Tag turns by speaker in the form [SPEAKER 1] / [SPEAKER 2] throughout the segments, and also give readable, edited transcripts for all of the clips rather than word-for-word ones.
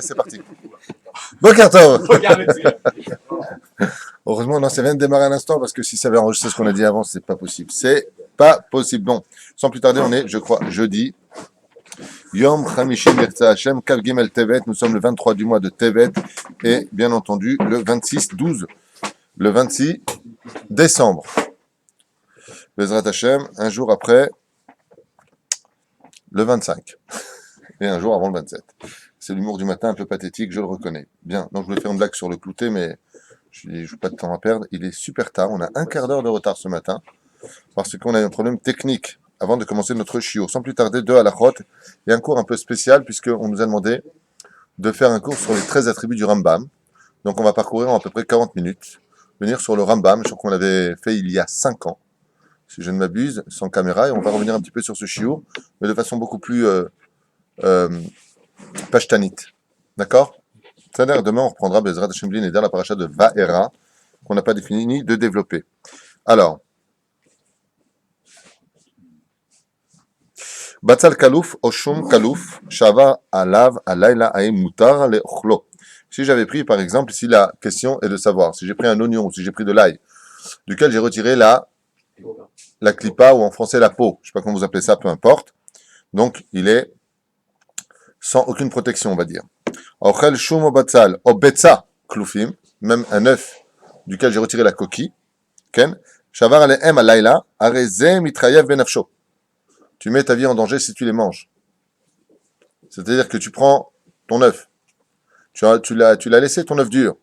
[SPEAKER 1] C'est parti. Boker Tov. Heureusement, non, ça vient de démarrer à l'instant parce que si ça avait enregistré ce qu'on a dit avant, c'est pas possible. C'est pas possible. Bon, sans plus tarder, on est, je crois, jeudi. Yom Chamishi Mirza Hashem, Kav Gimel Tevet. Nous sommes le 23 du mois de Tevet et bien entendu le 26-12, le 26 décembre. Bezrat Hashem, un jour après le 25 et un jour avant le 27. C'est l'humour du matin un peu pathétique, je le reconnais. Bien, donc je vais faire une blague sur le clouté, mais je n'ai pas de temps à perdre. Il est super tard, on a un quart d'heure de retard ce matin, parce qu'on a un problème technique avant de commencer notre shiur. Sans plus tarder, 2 halachot, et un cours un peu spécial, puisqu'on nous a demandé de faire un cours sur les 13 attributs du Rambam. Donc on va parcourir en à peu près 40 minutes, venir sur le Rambam, je crois qu'on l'avait fait il y a 5 ans, si je ne m'abuse, sans caméra, et on va revenir un petit peu sur ce shiur, mais de façon beaucoup plus pashtanit. D'accord? C'est-à-dire, demain, on reprendra Bezrat Hashem Bli Neder, la paracha de Va'era, qu'on n'a pas défini ni de développer. Alors, Batzal Kalouf, Oshum Kalouf, Shava Alav, Alayla Aim Mutar, Le Ochlo. Si j'avais pris, par exemple, ici la question est de savoir, si j'ai pris un oignon, ou si j'ai pris de l'ail, duquel j'ai retiré la clipa, ou en français la peau, je ne sais pas comment vous appelez ça, peu importe. Donc, il est sans aucune protection, on va dire. Ochel Shum Batzal, Obetza Kloufim, même un œuf duquel j'ai retiré la coquille, Ken, Shavar Alehem Alayla, Areze Mitrayev Benafsho. Tu mets ta vie en danger si tu les manges. C'est-à-dire que tu prends ton œuf, tu l'as laissé, ton œuf dur,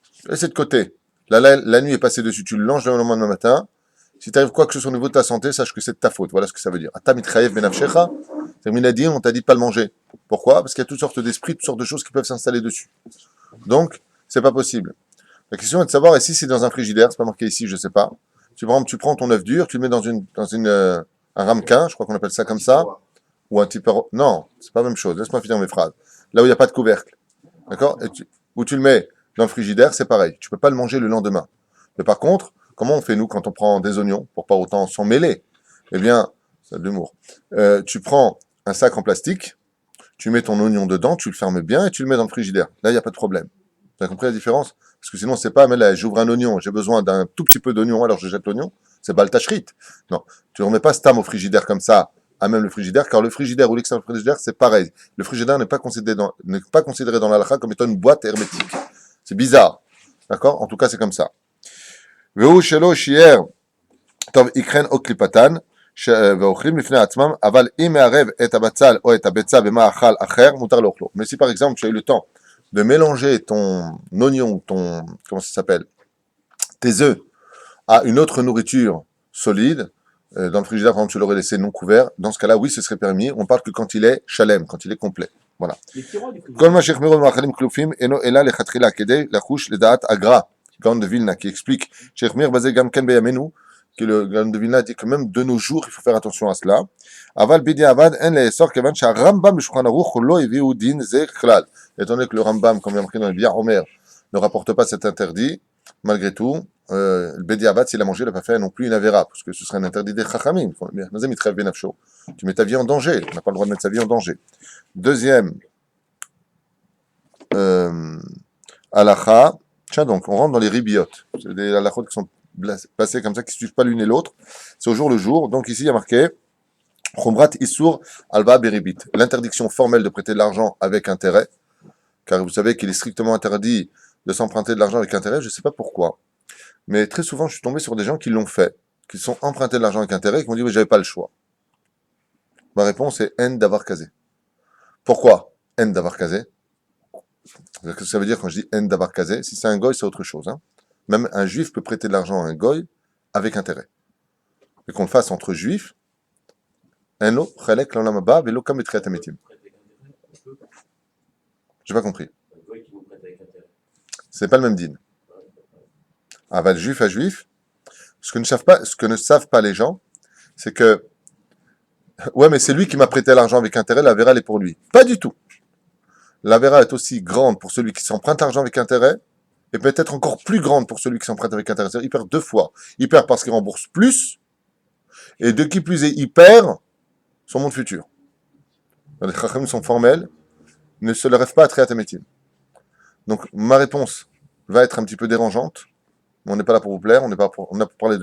[SPEAKER 1] tu l'as laissé de côté. La nuit est passée dessus, tu le langes le lendemain matin. Si tu arrives quoi que ce soit au niveau de ta santé, sache que c'est de ta faute. Voilà ce que ça veut dire. Ata Mitrayev Benafshecha, c'est-à-dire on t'a dit de pas le manger. Pourquoi? Parce qu'il y a toutes sortes d'esprits, toutes sortes de choses qui peuvent s'installer dessus. Donc, c'est pas possible. La question est de savoir, et si c'est dans un frigidaire, c'est pas marqué ici, je sais pas. Tu prends ton œuf dur, tu le mets dans un ramequin, je crois qu'on appelle ça comme ça, ou un type. Non, c'est pas la même chose. Laisse-moi finir mes phrases. Là où il n'y a pas de couvercle, d'accord? Où tu le mets dans le frigidaire, c'est pareil. Tu peux pas le manger le lendemain. Mais par contre, comment on fait nous quand on prend des oignons pour pas autant s'en mêler? Eh bien, c'est de l'humour. Tu prends un sac en plastique, tu mets ton oignon dedans, tu le fermes bien et tu le mets dans le frigidaire. Là, il n'y a pas de problème. Tu as compris la différence? Parce que sinon, c'est pas, mais là, j'ouvre un oignon, j'ai besoin d'un tout petit peu d'oignon, alors je jette l'oignon. C'est baltachrit. Non, tu ne remets pas stam au frigidaire comme ça, à même le frigidaire, car le frigidaire ou l'extérieur du frigidaire, c'est pareil. Le frigidaire n'est pas considéré dans la halakha comme étant une boîte hermétique. C'est bizarre. D'accord? En tout cas, c'est comme ça. Veu shelo shier tov ikren oklipatan. Mais si par exemple tu as eu le temps de mélanger ton oignon, comment ça s'appelle, tes œufs à une autre nourriture solide, dans le frigidaire par exemple tu l'aurais laissé non couvert, dans ce cas-là oui ce serait permis, on parle que quand il est shalem, quand il est complet. Voilà. Gaon de Vilna qui explique, Cheikh Mir Bazé Gam Ken Beyamenu, que le Gaon de Vilna dit que même de nos jours, il faut faire attention à cela. Aval Bidi Avad, En le Sor Kevan, Shah Rambam, Shulchan Aruch, Lo Eviu Din Ze Khlal. Étant donné que le Rambam, comme il y a marqué dans le Bia Omer, ne rapporte pas cet interdit, malgré tout, le Bidi Avad, s'il a mangé, il n'a pas fait non plus une avéra, parce que ce serait un interdit des Chachamim. Tu mets ta vie en danger, on n'a pas le droit de mettre sa vie en danger. Deuxième, halakha. Tiens donc, on rentre dans les ribiotes. C'est des halachot qui sont placés comme ça, qui ne suivent pas l'une et l'autre. C'est au jour le jour. Donc ici, il y a marqué Chumrat Isur Alba Beribit. L'interdiction formelle de prêter de l'argent avec intérêt. Car vous savez qu'il est strictement interdit de s'emprunter de l'argent avec intérêt. Je ne sais pas pourquoi. Mais très souvent, je suis tombé sur des gens qui l'ont fait, qui sont empruntés de l'argent avec intérêt et qui m'ont dit oui, j'avais pas le choix. Ma réponse est N d'avoir casé. Pourquoi N d'avoir casé? Qu'est-ce que ça veut dire quand je dis en davar kazé? Si c'est un goy, c'est autre chose. Hein. Même un juif peut prêter de l'argent à un goy avec intérêt. Et qu'on le fasse entre juifs, enlo chalek l'olam haba velo kam etchiat hametim. J'ai pas compris. C'est pas le même din. Aval juif à juif. Ce que ne savent pas les gens, c'est que ouais, mais c'est lui qui m'a prêté l'argent avec intérêt, la vera elle est pour lui. Pas du tout. La vera est aussi grande pour celui qui s'emprunte l'argent avec intérêt, et peut-être encore plus grande pour celui qui s'emprunte avec intérêt. C'est-à-dire, il perd 2 fois. Il perd parce qu'il rembourse plus, et de qui plus est, il perd son monde futur. Les chachamim sont formels, ne se lève pas à Triat Hametim. Donc, ma réponse va être un petit peu dérangeante, mais on n'est pas là pour vous plaire, on a pour parler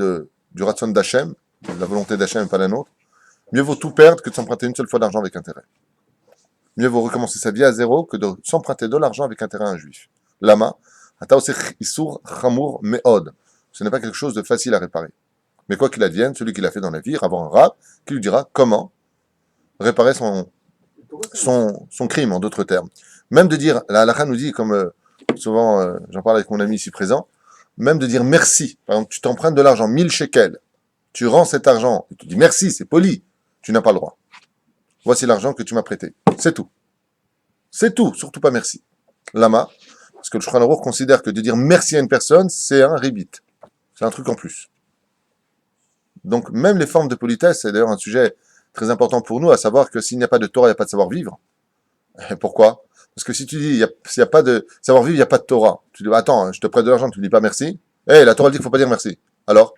[SPEAKER 1] du ratson d'Hachem, de la volonté d'Hachem et pas la nôtre. Mieux vaut tout perdre que de s'emprunter une seule fois d'argent avec intérêt. Mieux vaut recommencer sa vie à zéro que de s'emprunter de l'argent avec intérêt à un juif. Lama, ata aussi isur chamour meod. Ce n'est pas quelque chose de facile à réparer. Mais quoi qu'il advienne, celui qui l'a fait dans la vie, ira voir un rab qui lui dira comment réparer son crime, en d'autres termes. Même de dire, la halakha nous dit, comme souvent j'en parle avec mon ami ici présent, même de dire merci. Par exemple, tu t'empruntes de l'argent, 1000 shekels, tu rends cet argent, et tu dis merci, c'est poli, tu n'as pas le droit. Voici l'argent que tu m'as prêté. C'est tout. C'est tout, surtout pas merci. Lama, parce que le Shulchan Aruch considère que de dire merci à une personne, c'est un ribit. C'est un truc en plus. Donc, même les formes de politesse, c'est d'ailleurs un sujet très important pour nous, à savoir que s'il n'y a pas de Torah, il n'y a pas de savoir-vivre. Et pourquoi? Parce que si tu dis, s'il n'y a pas de savoir-vivre, il n'y a pas de Torah. Tu dis, attends, je te prête de l'argent, tu ne dis pas merci. La Torah dit qu'il ne faut pas dire merci. Alors,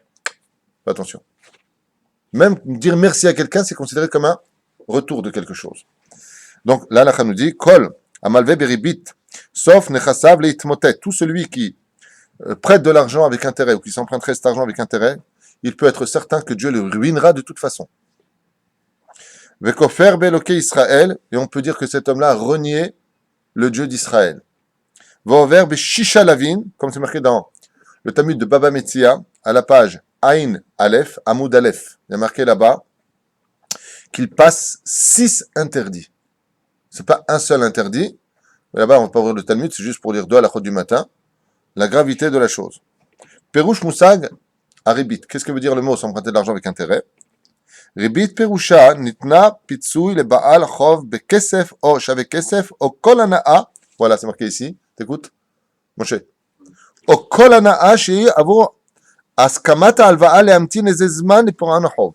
[SPEAKER 1] fais attention. Même dire merci à quelqu'un, c'est considéré comme un retour de quelque chose. Donc, là, la nous dit, Kol, amalve beribit, sauf nechasav leitmotet. Tout celui qui prête de l'argent avec intérêt, ou qui s'emprunterait cet argent avec intérêt, il peut être certain que Dieu le ruinera de toute façon. Vekofer beloke Israël, et on peut dire que cet homme-là a renié le Dieu d'Israël. Vover beshisha lavin, comme c'est marqué dans le Talmud de Baba Metzia, à la page Ain Aleph, Amoud Aleph. Il y a marqué là-bas qu'il passe 6 interdits. C'est pas un seul interdit. Là-bas, on ne va pas ouvrir le Talmud, c'est juste pour lire deux à la chôte du matin. La gravité de la chose. Perouche Moussag, à Ribit. Qu'est-ce que veut dire le mot s'emprunter de l'argent avec intérêt? Ribit Perusha, Nitna, Pitsui, le Baal, Chov, Bekesef, O, Shave Kesef, O Kolana'a. Voilà, c'est marqué ici. T'écoutes? Moshe. O Kolana'a, Shei, Avo, Askamata Alva'a, Leamtin, Ezezman, et pour un Chov.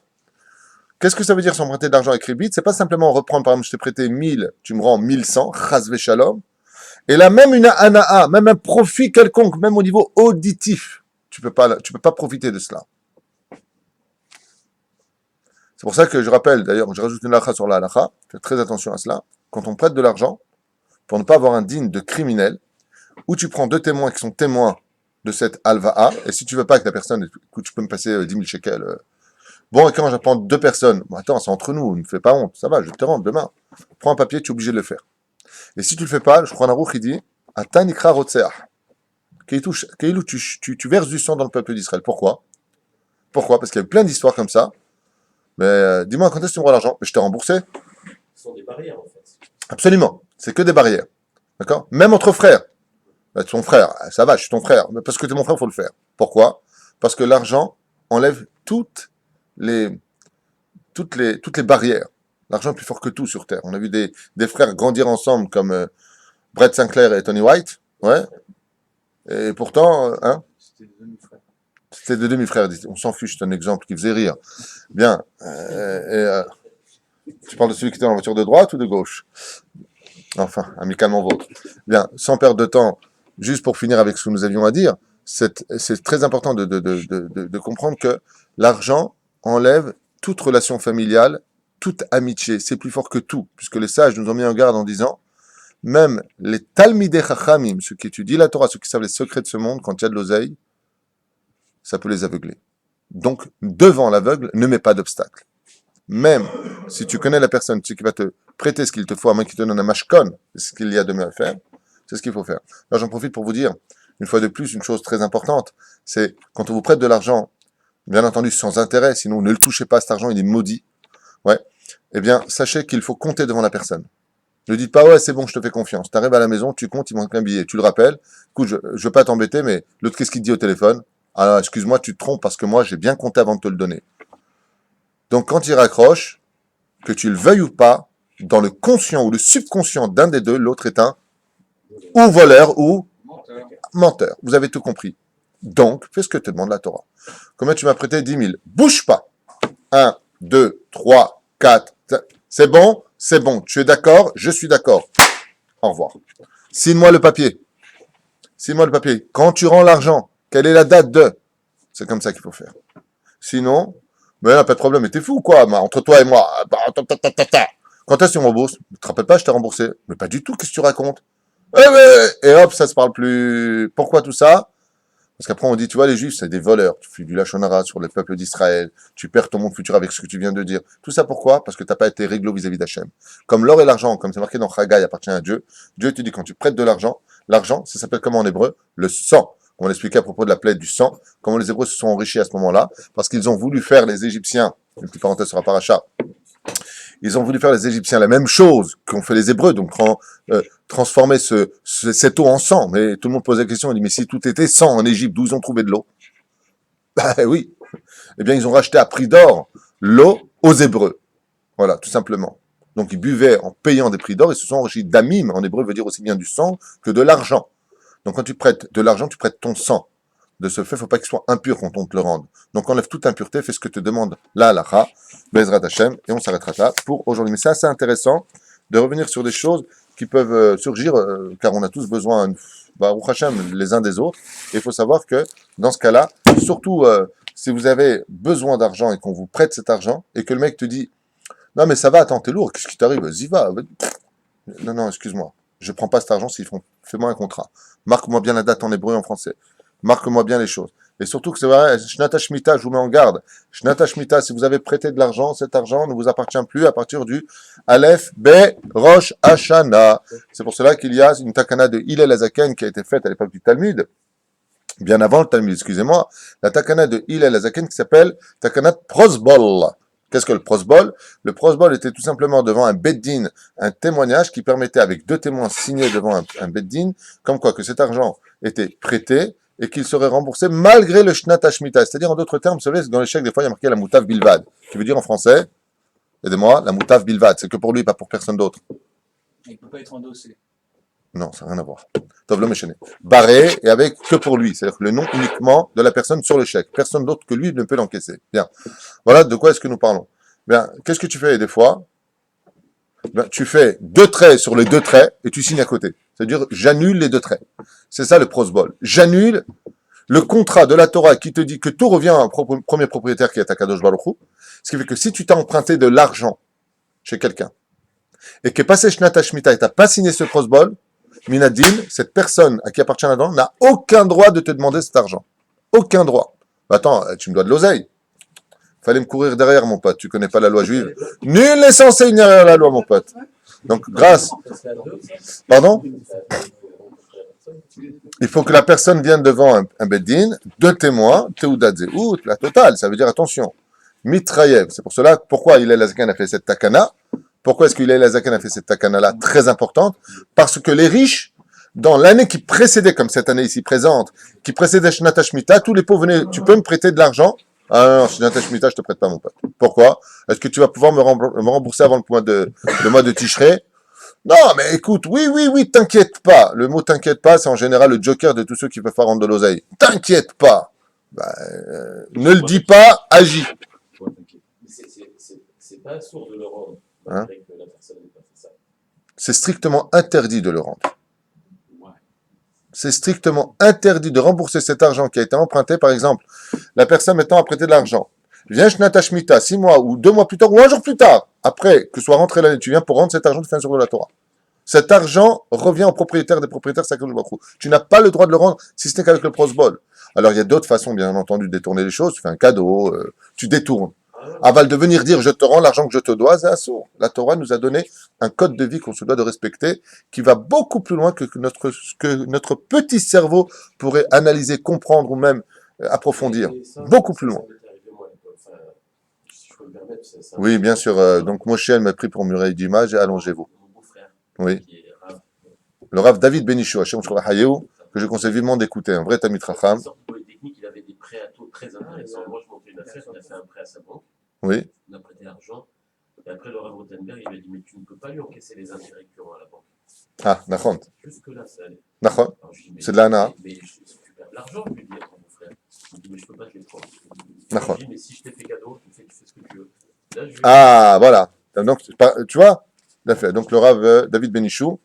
[SPEAKER 1] Qu'est-ce que ça veut dire s'emprunter de l'argent avec Ribit? C'est pas simplement reprendre, par exemple, je t'ai prêté 1000, tu me rends 1100, Chazve Shalom. Et là, même une ana'a, même un profit quelconque, même au niveau auditif, tu peux pas profiter de cela. C'est pour ça que je rappelle, d'ailleurs, je rajoute une halakha sur la halakha, faites très attention à cela. Quand on prête de l'argent, pour ne pas avoir un digne de criminel, ou tu prends 2 témoins qui sont témoins de cette alva'a, et si tu veux pas que la personne, écoute, tu peux me passer 10 000 shekels. Bon, et quand j'apprends 2 personnes, bon, attends, c'est entre nous, ne me fais pas honte, ça va, je te rends demain. Prends un papier, tu es obligé de le faire. Et si tu le fais pas, je crois un Aruch, il dit, Ata nikra rotseach. Tu verses du sang dans le peuple d'Israël. Pourquoi? Pourquoi? Parce qu'il y a plein d'histoires comme ça. Mais dis-moi, quand est-ce que tu me rends l'argent? Mais je t'ai remboursé.
[SPEAKER 2] Ce sont des barrières, en fait.
[SPEAKER 1] Absolument. C'est que des barrières. D'accord? Même entre frères. Bah, ton frère, ça va, je suis ton frère. Mais parce que tu es mon frère, il faut le faire. Pourquoi? Parce que l'argent enlève toutes les barrières. L'argent est plus fort que tout sur Terre. On a vu des frères grandir ensemble comme Brett Sinclair et Tony White. Ouais. Et pourtant, hein?
[SPEAKER 2] C'était des demi-frères.
[SPEAKER 1] C'était des demi-frères. On s'en fiche, c'est un exemple qui faisait rire. Bien. Tu parles de celui qui était dans la voiture de droite ou de gauche? Enfin, amicalement vôtre. Bien, sans perdre de temps, juste pour finir avec ce que nous avions à dire, c'est très important de comprendre que l'argent enlève toute relation familiale, toute amitié. C'est plus fort que tout, puisque les sages nous ont mis en garde en disant, même les Talmidei Chachamim, ceux qui étudient la Torah, ceux qui savent les secrets de ce monde, quand il y a de l'oseille, ça peut les aveugler. Donc, devant l'aveugle, ne mets pas d'obstacle. Même si tu connais la personne, tu sais qui va te prêter ce qu'il te faut, à moins qu'il te donne un mashkon, c'est ce qu'il y a de mieux à faire, c'est ce qu'il faut faire. Là, j'en profite pour vous dire, une fois de plus, une chose très importante, c'est quand on vous prête de l'argent, bien entendu sans intérêt, sinon ne le touchez pas, cet argent il est maudit, ouais, eh bien, sachez qu'il faut compter devant la personne. Ne dites pas, ouais, c'est bon, je te fais confiance. Tu arrives à la maison, tu comptes, il manque un billet. Tu le rappelles. Écoute, je veux pas t'embêter, mais l'autre, qu'est-ce qu'il te dit au téléphone? Ah, excuse-moi, tu te trompes parce que moi, j'ai bien compté avant de te le donner. Donc, quand il raccroche, que tu le veuilles ou pas, dans le conscient ou le subconscient d'un des deux, l'autre est un ou voleur ou menteur. Vous avez tout compris. Donc, fais ce que te demande la Torah. Combien tu m'as prêté? 10 000. Bouge pas. 1, 2, 3, 4. C'est bon? C'est bon. Tu es d'accord? Je suis d'accord. Au revoir. Signe-moi le papier. Signe-moi le papier. Quand tu rends l'argent, quelle est la date de? C'est comme ça qu'il faut faire. Sinon, mais là, pas de problème. Mais t'es fou ou quoi? Entre toi et moi. Quand est-ce que tu me rembourses? Tu te rappelles pas, je t'ai remboursé. Mais pas du tout, qu'est-ce que tu racontes? Et hop, ça se parle plus. Pourquoi tout ça? Parce qu'après, on dit, tu vois, les Juifs, c'est des voleurs. Tu fais du lachonara sur le peuple d'Israël. Tu perds ton monde futur avec ce que tu viens de dire. Tout ça pourquoi? Parce que tu n'as pas été réglo vis-à-vis d'Hachem. Comme l'or et l'argent, comme c'est marqué dans Chagai, appartient à Dieu. Dieu te dit, quand tu prêtes de l'argent, ça s'appelle comment en hébreu? Le sang. On l'expliquait à propos de la plaie du sang. Comment les Hébreux se sont enrichis à ce moment-là. Parce qu'ils ont voulu faire les Égyptiens, une petite parenthèse sur la paracha, ils ont voulu faire les Égyptiens la même chose qu'ont fait les Hébreux, donc transformer cette eau en sang. Mais tout le monde pose la question, il dit, mais si tout était sang en Égypte, d'où ils ont trouvé de l'eau? Bah oui. Eh bien, ils ont racheté à prix d'or l'eau aux Hébreux. Voilà, tout simplement. Donc, ils buvaient en payant des prix d'or, ils se sont enrichis d'amim, en hébreu veut dire aussi bien du sang que de l'argent. Donc, quand tu prêtes de l'argent, tu prêtes ton sang. De ce fait, il ne faut pas qu'il soit impur quand on te le rende. Donc, enlève toute impureté, fais ce que te demande la halakha, Bezrat Hashem, et on s'arrêtera là pour aujourd'hui. Mais c'est assez intéressant de revenir sur des choses qui peuvent surgir, car on a tous besoin, Baruch Hashem, les uns des autres. Et il faut savoir que, dans ce cas-là, surtout si vous avez besoin d'argent et qu'on vous prête cet argent, et que le mec te dit, non mais ça va, attends, t'es lourd, qu'est-ce qui t'arrive? Vas-y, va. Non, non, excuse-moi. Je prends pas cet argent s'ils font, fais-moi un contrat. Marque-moi bien la date en hébreu et en français. Marque-moi bien les choses. Et surtout que c'est vrai, Shnata Shemitah, je vous mets en garde. Shnata Shemitah, si vous avez prêté de l'argent, cet argent ne vous appartient plus à partir du Aleph Be Rosh Hashanah. C'est pour cela qu'il y a une takana de Hillel Azaken qui a été faite à l'époque du Talmud, bien avant le Talmud, excusez-moi, la takana de Hillel Azaken qui s'appelle takana prosbol. Qu'est-ce que le prosbol? Le prosbol était tout simplement devant un beddin, un témoignage qui permettait avec deux témoins signés devant un beddin, comme quoi que cet argent était prêté et qu'il serait remboursé malgré le shnat hashmita. C'est-à-dire, en d'autres termes, vous savez, dans les chèques, des fois, il y a marqué la moutave bilvad, qui veut dire en français, aidez-moi, la moutave bilvad, c'est que pour lui, pas pour personne d'autre.
[SPEAKER 3] Il ne peut pas être endossé.
[SPEAKER 1] Non, ça n'a rien à voir. Tov l'homme échaîné. Barré et avec que pour lui. C'est-à-dire que le nom uniquement de la personne sur le chèque. Personne d'autre que lui ne peut l'encaisser. Bien. Voilà de quoi est-ce que nous parlons. Bien. Qu'est-ce que tu fais des fois? Bien, tu fais deux traits sur les deux traits et tu signes à côté. C'est-à-dire, j'annule les deux traits. C'est ça le prosbol. J'annule le contrat de la Torah qui te dit que tout revient à un premier propriétaire qui est Akadosh Baruch Hu. Ce qui fait que si tu t'as emprunté de l'argent chez quelqu'un et que passé Shnat HaShemitah et t'as pas signé ce prosbol, Minadin, cette personne à qui appartient l'argent n'a aucun droit de te demander cet argent. Aucun droit. Attends, tu me dois de l'oseille. Fallait me courir derrière, mon pote. Tu connais pas la loi juive. Nul n'est censé ignorer la loi, mon pote. Donc, grâce. Pardon? Il faut que la personne vienne devant un beddin, deux témoins, Teoudadze, ou la totale, ça veut dire attention. Mitrayev. C'est pour cela, pourquoi Hillel Azaken a fait cette takana? Pourquoi est-ce que Hillel Azaken a fait cette takana-là très importante? Parce que les riches, dans l'année qui précédait, comme cette année ici présente, qui précédait Shnat HaShemitah, tous les pauvres venaient, tu peux me prêter de l'argent? Ah non, Shnat HaShemitah, je te prête pas, mon pote. Pourquoi? Est-ce que tu vas pouvoir me rembourser avant le mois de Tishrei? Non, mais écoute, oui, t'inquiète pas. Le mot t'inquiète pas, c'est en général le joker de tous ceux qui peuvent faire rendre de l'oseille. T'inquiète pas. Ne le dis pas, agis.
[SPEAKER 2] C'est pas sourd de le rendre,
[SPEAKER 1] Hein?
[SPEAKER 2] malgré que la personne n'ait pas fait ça.
[SPEAKER 1] C'est strictement interdit de le rendre. C'est strictement interdit de rembourser cet argent qui a été emprunté. Par exemple, la personne maintenant a prêté de l'argent. Viens Shnat HaShemitah, 6 mois ou 2 mois plus tard ou un jour plus tard, après que soit rentrée l'année, tu viens pour rendre cet argent, tu fais un sur de la Torah. Cet argent revient au propriétaire des propriétaires, c'est Akadosh Baruch Hu. Tu n'as pas le droit de le rendre si ce n'est qu'avec le prosbol. Alors il y a d'autres façons, bien entendu, de détourner les choses. Tu fais un cadeau, tu détournes. Aval de venir dire je te rends l'argent que je te dois, c'est assourd. La Torah nous a donné un code de vie qu'on se doit de respecter, qui va beaucoup plus loin que notre petit cerveau pourrait analyser, comprendre ou même approfondir. Beaucoup plus loin. Oui, bien sûr. Donc Moshe m'a pris pour Muraille d'image et allongez-vous. Oui. Le Rav David Benichou, Hashem Shorah Hayeu, que je conseille vivement d'écouter, un vrai Tamit Racham.
[SPEAKER 2] Il avait des prêts à taux très intéressants. Moi, je montais une affaire, on a fait un prêt à sa banque.
[SPEAKER 1] Oui.
[SPEAKER 2] On a prêté l'argent. Et après, le Rav Rothenberg, il m'a dit, mais tu ne peux pas lui encaisser les intérêts qui ont à la banque.
[SPEAKER 1] Ah, Nachon.
[SPEAKER 2] Jusque-là, ça allait.
[SPEAKER 1] Nachon. C'est de l'ana.
[SPEAKER 2] Mais tu perds de l'argent, je lui dis, attends, mon frère. Il me dit, mais je ne peux pas te les prendre.
[SPEAKER 1] Nachon.
[SPEAKER 2] Je lui dis, mais si je t'ai fait cadeau, tu fais ce que tu veux. Là,
[SPEAKER 1] ah, voilà. Donc, tu vois, donc le Rav David Benichou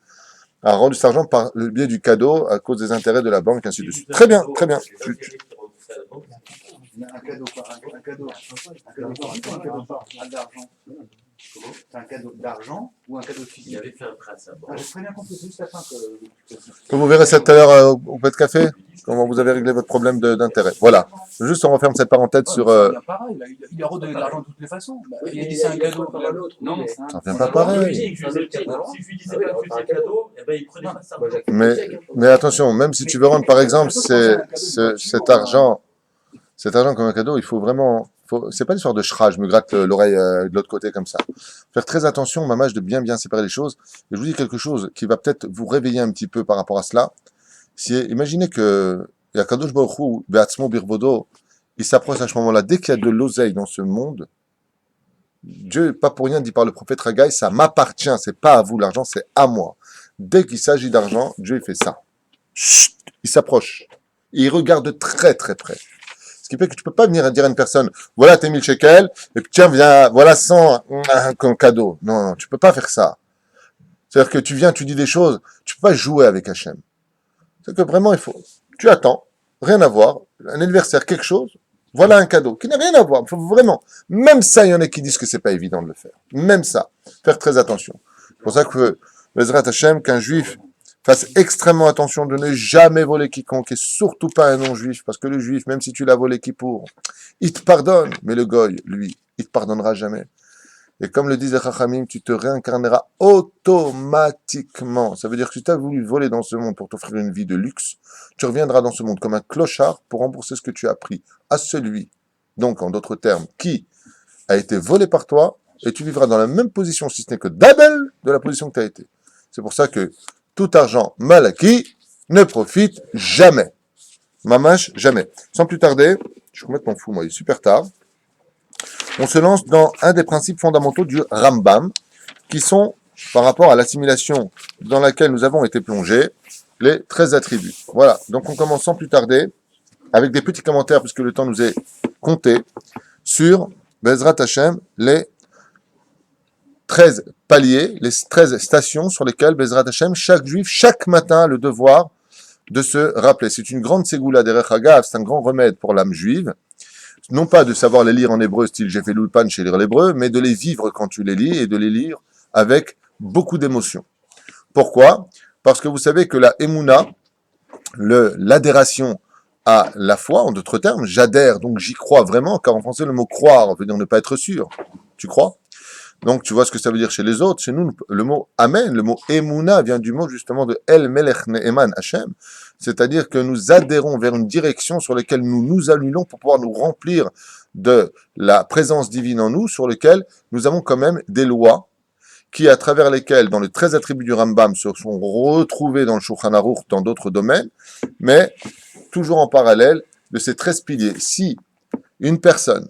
[SPEAKER 1] a rendu cet argent par le biais du cadeau à cause des intérêts de la banque, ainsi de suite. Très bien, très bien.
[SPEAKER 3] Un cadeau, quoi. Un cadeau. Un cadeau. Un cadeau. Un cadeau.
[SPEAKER 2] Comment?
[SPEAKER 3] C'est un cadeau d'argent ou un cadeau
[SPEAKER 2] Il
[SPEAKER 3] physique?
[SPEAKER 2] avait fait un prêt à sa banque.
[SPEAKER 3] Ah, j'ai très bien compris, c'est juste la fin que...
[SPEAKER 1] Comme vous verrez ça tout à l'heure au pot de café, comment vous avez réglé votre problème d'intérêt. Voilà. Juste, on referme cette parenthèse
[SPEAKER 3] Ouais,
[SPEAKER 1] sur...
[SPEAKER 3] mais ça revient pareil, là. Il a redonné de l'argent de toutes les façons. Bah,
[SPEAKER 2] Oui,
[SPEAKER 3] il a
[SPEAKER 2] mais
[SPEAKER 3] dit c'est un
[SPEAKER 2] il
[SPEAKER 3] cadeau.
[SPEAKER 2] faut par un autre,
[SPEAKER 3] Non,
[SPEAKER 2] mais-
[SPEAKER 3] c'est un...
[SPEAKER 1] Ça revient
[SPEAKER 3] c'est
[SPEAKER 1] pas
[SPEAKER 3] un-
[SPEAKER 1] pareil.
[SPEAKER 2] Je lui ai dit que je faisais le cadeau. Si je lui disais pas que je faisais le cadeau, eh ben, il prenait pas ça.
[SPEAKER 1] Mais attention, même si tu veux rendre, par exemple, cet argent comme un cadeau, il faut vraiment... c'est pas une histoire de schra, je me gratte l'oreille de l'autre côté comme ça. Faire très attention, mamage, de bien séparer les choses. Et je vous dis quelque chose qui va peut-être vous réveiller un petit peu par rapport à cela. Imaginez que Yakadosh Baruch Hu, Be'atzmo Birvodo, il s'approche à ce moment-là. Dès qu'il y a de l'oseille dans ce monde, Dieu, pas pour rien, dit par le prophète Haggai, ça m'appartient, c'est pas à vous l'argent, c'est à moi. Dès qu'il s'agit d'argent, Dieu il fait ça. Chut, il s'approche. Il regarde de très très près. Ce qui fait que tu peux pas venir dire à une personne, voilà tes 1000 shekels, et puis tiens, viens, voilà 100 comme cadeau. Non, tu peux pas faire ça. C'est-à-dire que tu viens, tu dis des choses, tu peux pas jouer avec Hachem. C'est que vraiment, tu attends, rien à voir, un anniversaire, quelque chose, voilà un cadeau, qui n'a rien à voir, il faut vraiment, même ça, il y en a qui disent que c'est pas évident de le faire. Même ça, faire très attention. C'est pour ça que, Bezrat Hachem, qu'un juif fasse extrêmement attention de ne jamais voler quiconque, et surtout pas un non-juif, parce que le juif, même si tu l'as volé qui pour, il te pardonne, mais le goy, lui, il te pardonnera jamais. Et comme le disent les Chachamim, tu te réincarneras automatiquement. Ça veut dire que si tu as voulu voler dans ce monde pour t'offrir une vie de luxe, tu reviendras dans ce monde comme un clochard pour rembourser ce que tu as pris à celui, donc en d'autres termes, qui a été volé par toi, et tu vivras dans la même position, si ce n'est que double de la position que tu as été. C'est pour ça que tout argent mal acquis ne profite jamais. Mamache, jamais. Sans plus tarder, je suis complètement fou, moi, il est super tard. On se lance dans un des principes fondamentaux du Rambam, qui sont, par rapport à l'assimilation dans laquelle nous avons été plongés, les 13 attributs. Voilà, donc on commence sans plus tarder, avec des petits commentaires, puisque le temps nous est compté, sur Bezrat Hashem, les 13 paliers, les 13 stations sur lesquelles Bezrat Hashem, chaque juif, chaque matin, a le devoir de se rappeler. C'est une grande ségoula derech hagav, c'est un grand remède pour l'âme juive, non pas de savoir les lire en hébreu, style j'ai fait l'ulpan chez lire l'hébreu, mais de les vivre quand tu les lis et de les lire avec beaucoup d'émotion. Pourquoi? Parce que vous savez que la émouna, l'adhération à la foi, en d'autres termes, j'adhère, donc j'y crois vraiment, car en français le mot croire veut dire ne pas être sûr. Tu crois? Donc tu vois ce que ça veut dire chez les autres. Chez nous, le mot Amen, le mot Emouna vient du mot justement de El Melech Ne'eman Hashem, c'est-à-dire que nous adhérons vers une direction sur laquelle nous nous allumons pour pouvoir nous remplir de la présence divine en nous, sur lequel nous avons quand même des lois qui, à travers lesquelles, dans les 13 attributs du Rambam, se sont retrouvés dans le Shulchan Aruch, dans d'autres domaines, mais toujours en parallèle de ces 13 piliers. Si une personne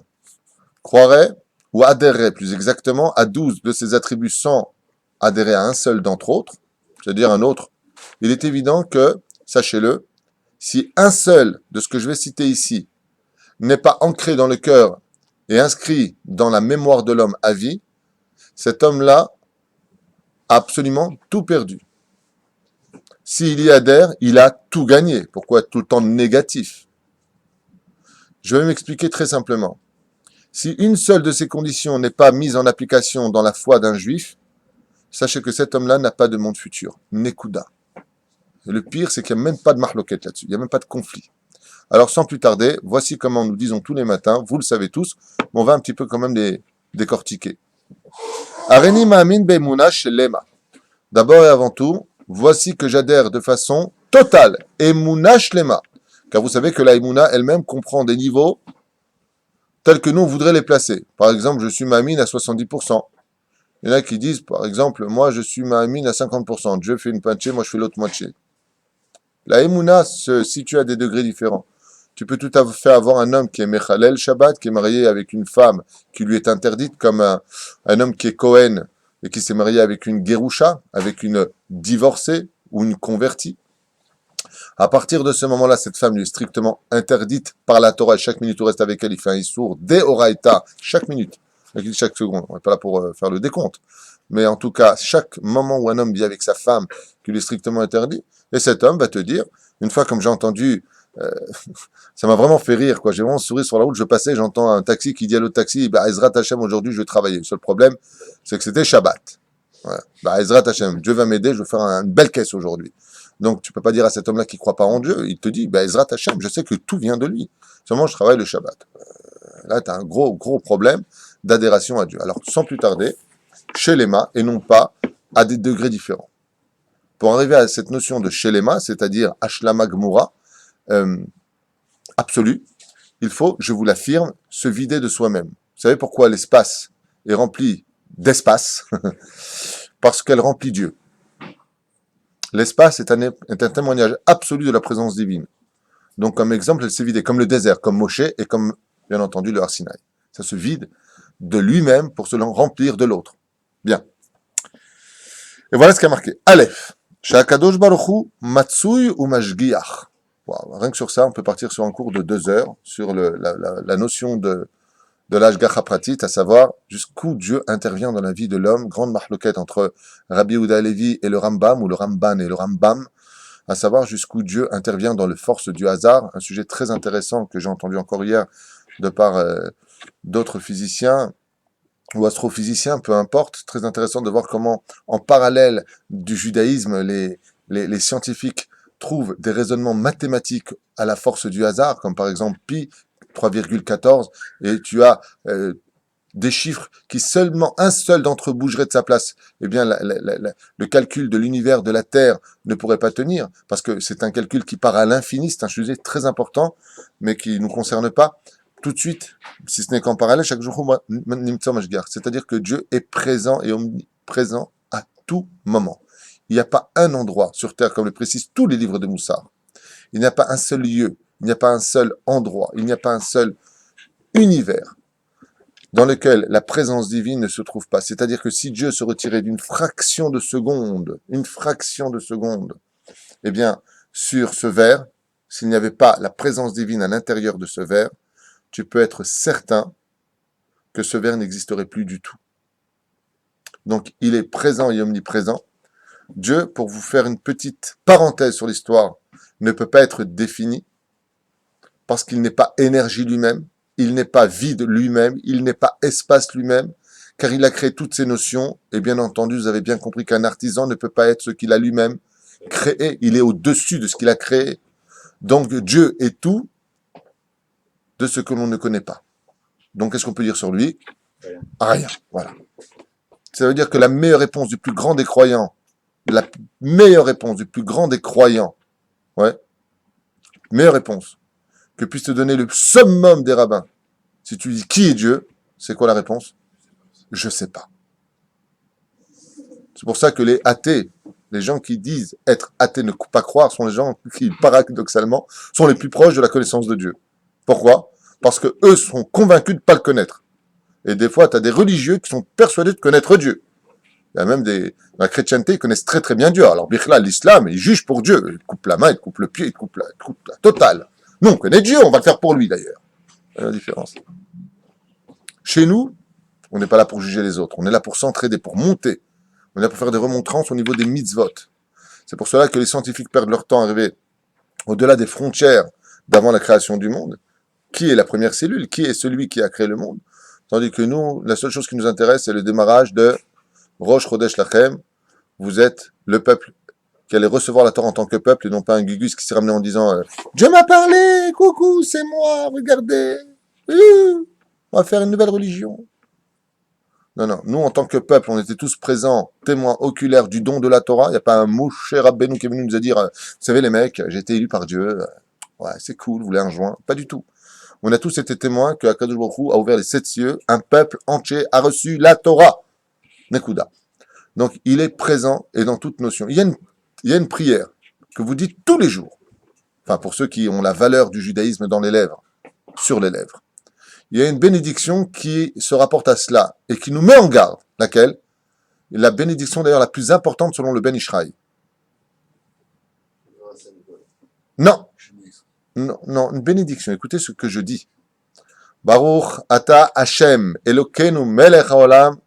[SPEAKER 1] croirait ou adhérerait plus exactement à 12 de ces attributs sans adhérer à un seul d'entre autres, c'est-à-dire un autre, il est évident que, sachez-le, si un seul de ce que je vais citer ici n'est pas ancré dans le cœur et inscrit dans la mémoire de l'homme à vie, cet homme-là a absolument tout perdu. S'il y adhère, il a tout gagné. Pourquoi être tout le temps négatif? Je vais m'expliquer très simplement. Si une seule de ces conditions n'est pas mise en application dans la foi d'un juif, sachez que cet homme-là n'a pas de monde futur. Nekuda. Et le pire, c'est qu'il n'y a même pas de marloquette là-dessus. Il n'y a même pas de conflit. Alors, sans plus tarder, voici comment nous disons tous les matins, vous le savez tous, mais on va un petit peu quand même les décortiquer. Areni ma'amin be'emuna shelema. D'abord et avant tout, voici que j'adhère de façon totale. Emuna shlema. Car vous savez que la emuna elle-même comprend des niveaux tels que nous, on voudrait les placer. Par exemple, je suis ma'amin à 70%. Il y en a qui disent, par exemple, moi, je suis ma'amin à 50%. Dieu fait une moitié, moi, je fais l'autre moitié. La emuna se situe à des degrés différents. Tu peux tout à fait avoir un homme qui est Mechalel Shabbat, qui est marié avec une femme qui lui est interdite, comme un homme qui est Cohen et qui s'est marié avec une Gerusha, avec une divorcée ou une convertie. À partir de ce moment-là, cette femme lui est strictement interdite par la Torah. Chaque minute où reste avec elle, il fait un issour des Oraïta, chaque minute. Chaque seconde. On n'est pas là pour faire le décompte. Mais en tout cas, chaque moment où un homme vit avec sa femme qui lui est strictement interdit, et cet homme va te dire, une fois comme j'ai entendu Ça m'a vraiment fait rire, quoi. J'ai vraiment souri sur la route, je passais, j'entends un taxi qui dit à l'autre taxi, bah, Ezrat Hashem, aujourd'hui, je vais travailler. Le seul problème, c'est que c'était Shabbat. Ouais. Bah, Ezrat Hashem, Dieu va m'aider, je vais faire une belle caisse aujourd'hui. Donc, tu peux pas dire à cet homme-là qui croit pas en Dieu, il te dit, bah, Ezrat Hashem, je sais que tout vient de lui. Seulement, je travaille le Shabbat. Là, tu as un gros problème d'adhération à Dieu. Alors, sans plus tarder, Shelema, et non pas à des degrés différents. Pour arriver à cette notion de Shelema, c'est-à-dire Ashlama Gmura, absolu, il faut, je vous l'affirme, se vider de soi-même. Vous savez pourquoi l'espace est rempli d'espace? Parce qu'elle remplit Dieu. L'espace est un témoignage absolu de la présence divine. Donc, comme exemple, elle s'est vidée, comme le désert, comme Moshe et comme, bien entendu, le Har Sinaï. Ça se vide de lui-même pour se remplir de l'autre. Bien. Et voilà ce qui a marqué. Aleph. Shakadosh Baruchu Matsui ou Mashgiach. Wow. Rien que sur ça, on peut partir sur un cours de 2 heures sur la notion de l'Ashgacha Pratit, à savoir jusqu'où Dieu intervient dans la vie de l'homme. Grande marloquette entre Rabbi Yehuda Halevi et le Rambam, ou le Ramban et le Rambam, à savoir jusqu'où Dieu intervient dans les forces du hasard. Un sujet très intéressant que j'ai entendu encore hier de par d'autres physiciens ou astrophysiciens, peu importe. Très intéressant de voir comment, en parallèle du judaïsme, les scientifiques trouvent des raisonnements mathématiques à la force du hasard, comme par exemple pi 3,14, et tu as des chiffres qui seulement un seul d'entre eux bougerait de sa place. Eh bien, le calcul de l'univers de la Terre ne pourrait pas tenir, parce que c'est un calcul qui part à l'infini, c'est un sujet très important, mais qui ne nous concerne pas tout de suite, si ce n'est qu'en parallèle, chaque jour, c'est-à-dire que Dieu est présent et omniprésent à tout moment. Il n'y a pas un endroit sur Terre, comme le précisent tous les livres de Moussar. Il n'y a pas un seul lieu, il n'y a pas un seul endroit, il n'y a pas un seul univers dans lequel la présence divine ne se trouve pas. C'est-à-dire que si Dieu se retirait d'une fraction de seconde, eh bien, sur ce verre, s'il n'y avait pas la présence divine à l'intérieur de ce verre, tu peux être certain que ce verre n'existerait plus du tout. Donc, il est présent et omniprésent. Dieu, pour vous faire une petite parenthèse sur l'histoire, ne peut pas être défini parce qu'il n'est pas énergie lui-même, il n'est pas vide lui-même, il n'est pas espace lui-même, car il a créé toutes ces notions, et bien entendu, vous avez bien compris qu'un artisan ne peut pas être ce qu'il a lui-même créé, il est au-dessus de ce qu'il a créé. Donc Dieu est tout de ce que l'on ne connaît pas. Donc qu'est-ce qu'on peut dire sur lui? Rien, voilà. Ça veut dire que la meilleure réponse du plus grand des croyants, ouais, meilleure réponse, que puisse te donner le summum des rabbins. Si tu dis qui est Dieu, c'est quoi la réponse? Je sais pas. C'est pour ça que les athées, les gens qui disent être athées, ne pas croire, sont les gens qui, paradoxalement, sont les plus proches de la connaissance de Dieu. Pourquoi? Parce que eux sont convaincus de ne pas le connaître. Et des fois, tu as des religieux qui sont persuadés de connaître Dieu. Il y a même dans la chrétienté, ils connaissent très très bien Dieu. Alors, Bichla, l'islam, ils jugent pour Dieu. Ils coupent la main, ils coupent le pied, ils coupent la totale. Nous, on connaît Dieu, on va le faire pour lui d'ailleurs. C'est la différence. Chez nous, on n'est pas là pour juger les autres. On est là pour s'entraider, pour monter. On est là pour faire des remontrances au niveau des mitzvot. C'est pour cela que les scientifiques perdent leur temps à arriver au-delà des frontières d'avant la création du monde. Qui est la première cellule? Qui est celui qui a créé le monde? Tandis que nous, la seule chose qui nous intéresse, c'est le démarrage de Rosh Chodesh Lachem. Vous êtes le peuple qui allait recevoir la Torah en tant que peuple et non pas un gugus qui s'est ramené en disant Dieu m'a parlé, coucou, c'est moi, regardez. On va faire une nouvelle religion. Non, nous, en tant que peuple, on était tous présents, témoins oculaires du don de la Torah. Il n'y a pas un Moshe Rabbeinu qui est venu nous dire vous savez les mecs, j'ai été élu par Dieu. Ouais, c'est cool, vous voulez un joint? Pas du tout. On a tous été témoins que Akadosh Baruch Hu a ouvert les 7 cieux, un peuple entier a reçu la Torah. Nekuda. Donc, il est présent et dans toute notion. Il y a une prière que vous dites tous les jours. Enfin, pour ceux qui ont la valeur du judaïsme dans les lèvres, sur les lèvres. Il y a une bénédiction qui se rapporte à cela et qui nous met en garde. Laquelle? La bénédiction d'ailleurs la plus importante selon le Ben Ishraï. Non, une bénédiction. Écoutez ce que je dis. Baruch ata Hashem Elokeinu melech haolam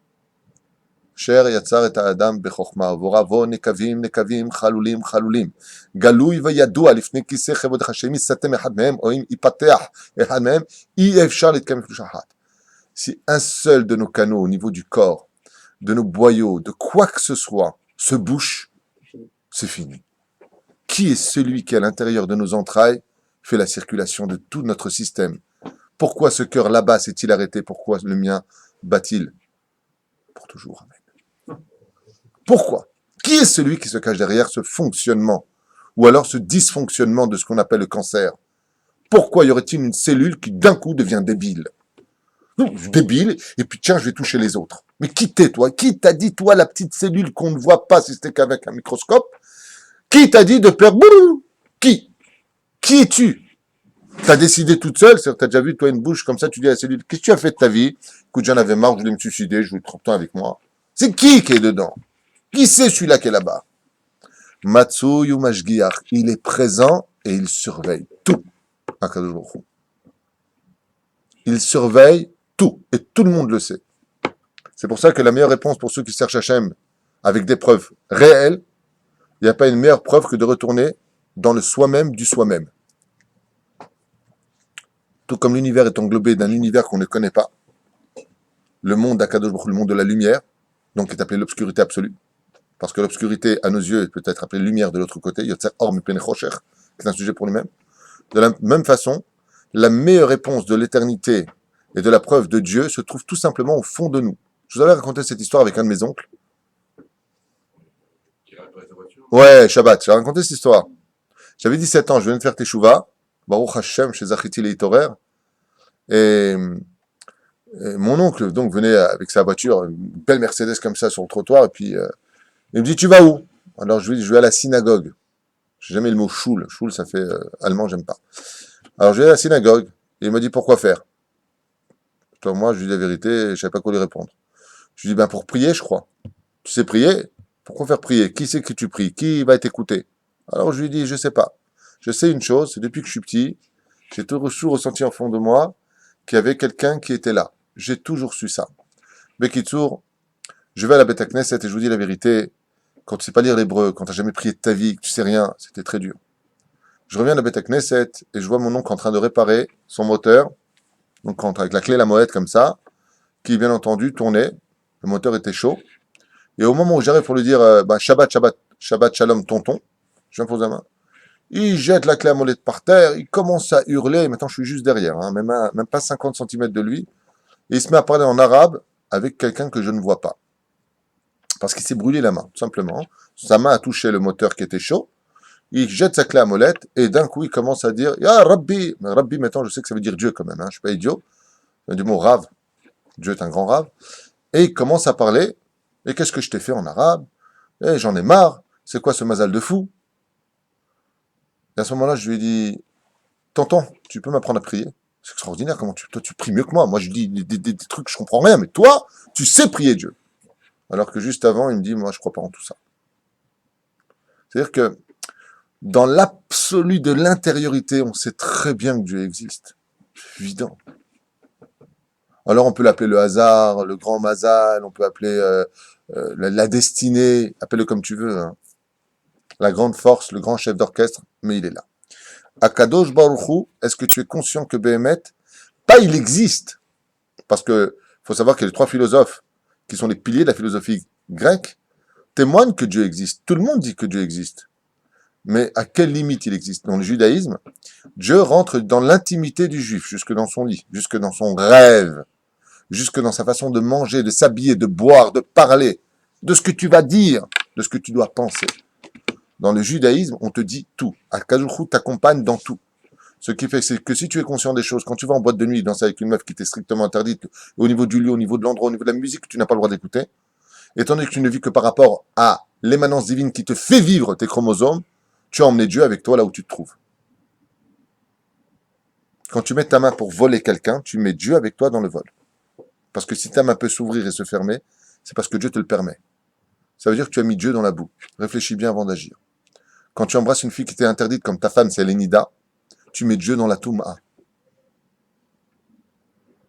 [SPEAKER 1] Cher yatzar et ha'adam bechokma, voravo nekavim nekavim chalulim chalulim. Galui vayadua lifnei kisei chevod Hashem isatem echad mehem o im ipateach echad mehem i efshar litkamef lushahat. Si un seul de nos canaux au niveau du corps, de nos boyaux, de quoi que ce soit, se bouche, c'est fini. Qui est celui qui, à l'intérieur de nos entrailles, fait la circulation de tout notre système? Pourquoi ce cœur là-bas s'est-il arrêté? Pourquoi le mien bat-il? Pour toujours, amen. Pourquoi? Qui est celui qui se cache derrière ce fonctionnement? Ou alors ce dysfonctionnement de ce qu'on appelle le cancer? Pourquoi y aurait-il une cellule qui d'un coup devient débile? Non, débile, et puis tiens, je vais toucher les autres. Mais qui t'es, toi? Qui t'a dit, toi, la petite cellule qu'on ne voit pas si c'était qu'avec un microscope? Qui t'a dit de faire boulou? Qui? Qui es-tu? T'as décidé toute seule, c'est-à-dire t'as déjà vu, toi, une bouche comme ça, tu dis à la cellule, qu'est-ce que tu as fait de ta vie? Écoute, j'en avais marre, je voulais me suicider, je voulais 30 ans avec moi. C'est qui est dedans? Qui c'est celui-là qui est là-bas? Matsuyu Mashgiach, il est présent et il surveille tout. Akadosh Baruch Hu. Il surveille tout, et tout le monde le sait. C'est pour ça que la meilleure réponse pour ceux qui cherchent Hachem avec des preuves réelles, il n'y a pas une meilleure preuve que de retourner dans le soi-même du soi-même. Tout comme l'univers est englobé d'un univers qu'on ne connaît pas, le monde d'Akadosh Baruch Hu, le monde de la lumière, donc est appelé l'obscurité absolue, parce que l'obscurité, à nos yeux, peut être appelée lumière de l'autre côté, Yotzer Or Mipnei Choshech, c'est un sujet pour lui-même. De la même façon, la meilleure réponse de l'éternité et de la preuve de Dieu se trouve tout simplement au fond de nous. Je vous avais raconté cette histoire avec un de mes oncles. Ouais, Shabbat, j'ai raconté cette histoire. J'avais 17 ans, je venais de faire Teshuvah, Baruch Hashem, chez Zachiti Leitorer, et mon oncle donc venait avec sa voiture, une belle Mercedes comme ça sur le trottoir, et puis il me dit, tu vas où? Alors je lui dis, je vais à la synagogue. J'ai jamais le mot shul, shul ça fait allemand, j'aime pas. Alors je vais à la synagogue, et il m'a dit, pourquoi faire? Moi, je lui dis la vérité, je savais pas quoi lui répondre. Je lui dis, ben pour prier, je crois. Tu sais prier? Pourquoi faire prier? Qui c'est que tu pries? Qui va t'écouter? Alors je lui dis, je sais pas. Je sais une chose, c'est depuis que je suis petit, j'ai toujours ressenti en fond de moi qu'il y avait quelqu'un qui était là. J'ai toujours su ça. Bekitsour, je vais à la Beth Knesset et je vous dis la vérité, quand tu sais pas lire l'hébreu, quand tu n'as jamais prié de ta vie, que tu sais rien, c'était très dur. Je reviens à la Beth Knesset et je vois mon oncle en train de réparer son moteur, donc avec la clé la molette comme ça, qui bien entendu tournait, le moteur était chaud. Et au moment où j'arrive pour lui dire Shabbat, Shabbat, Shabbat Shalom, tonton, je m'impose la main. Il jette la clé à molette par terre, il commence à hurler, maintenant je suis juste derrière, hein, même pas 50 cm de lui, et il se met à parler en arabe avec quelqu'un que je ne vois pas. Parce qu'il s'est brûlé la main, tout simplement. Sa main a touché le moteur qui était chaud, il jette sa clé à molette, et d'un coup il commence à dire Ya Rabbi, mais Rabbi maintenant je sais que ça veut dire Dieu quand même, hein, je ne suis pas idiot, ça veut dire du mot Rav, Dieu est un grand Rav, et il commence à parler, et qu'est-ce que je t'ai fait en arabe? Et j'en ai marre, c'est quoi ce mazal de fou? Et à ce moment-là, je lui ai dit, tonton, tu peux m'apprendre à prier? C'est extraordinaire, comment toi, tu pries mieux que moi. Moi, je dis des trucs, je comprends rien, mais toi, tu sais prier Dieu. Alors que juste avant, il me dit, moi, je crois pas en tout ça. C'est-à-dire que, dans l'absolu de l'intériorité, on sait très bien que Dieu existe. C'est évident. Alors, on peut l'appeler le hasard, le grand mazal, on peut appeler la destinée, appelle-le comme tu veux, hein. La grande force, le grand chef d'orchestre, mais il est là. Akadosh Baruch Hu, est-ce que tu es conscient que Béhémet, pas il existe, parce que faut savoir que les trois philosophes, qui sont les piliers de la philosophie grecque, témoignent que Dieu existe. Tout le monde dit que Dieu existe. Mais à quelle limite il existe? Dans le judaïsme, Dieu rentre dans l'intimité du juif, jusque dans son lit, jusque dans son rêve, jusque dans sa façon de manger, de s'habiller, de boire, de parler, de ce que tu vas dire, de ce que tu dois penser. Dans le judaïsme, on te dit tout. Akadosh Hu t'accompagne dans tout. Ce qui fait c'est que si tu es conscient des choses, quand tu vas en boîte de nuit danser avec une meuf qui t'est strictement interdite, au niveau du lieu, au niveau de l'endroit, au niveau de la musique, tu n'as pas le droit d'écouter, étant donné que tu ne vis que par rapport à l'émanence divine qui te fait vivre tes chromosomes, tu as emmené Dieu avec toi là où tu te trouves. Quand tu mets ta main pour voler quelqu'un, tu mets Dieu avec toi dans le vol. Parce que si ta main peut s'ouvrir et se fermer, c'est parce que Dieu te le permet. Ça veut dire que tu as mis Dieu dans la boue. Réfléchis bien avant d'agir. Quand tu embrasses une fille qui t'est interdite, comme ta femme, c'est l'Enida, tu mets Dieu dans la Touma.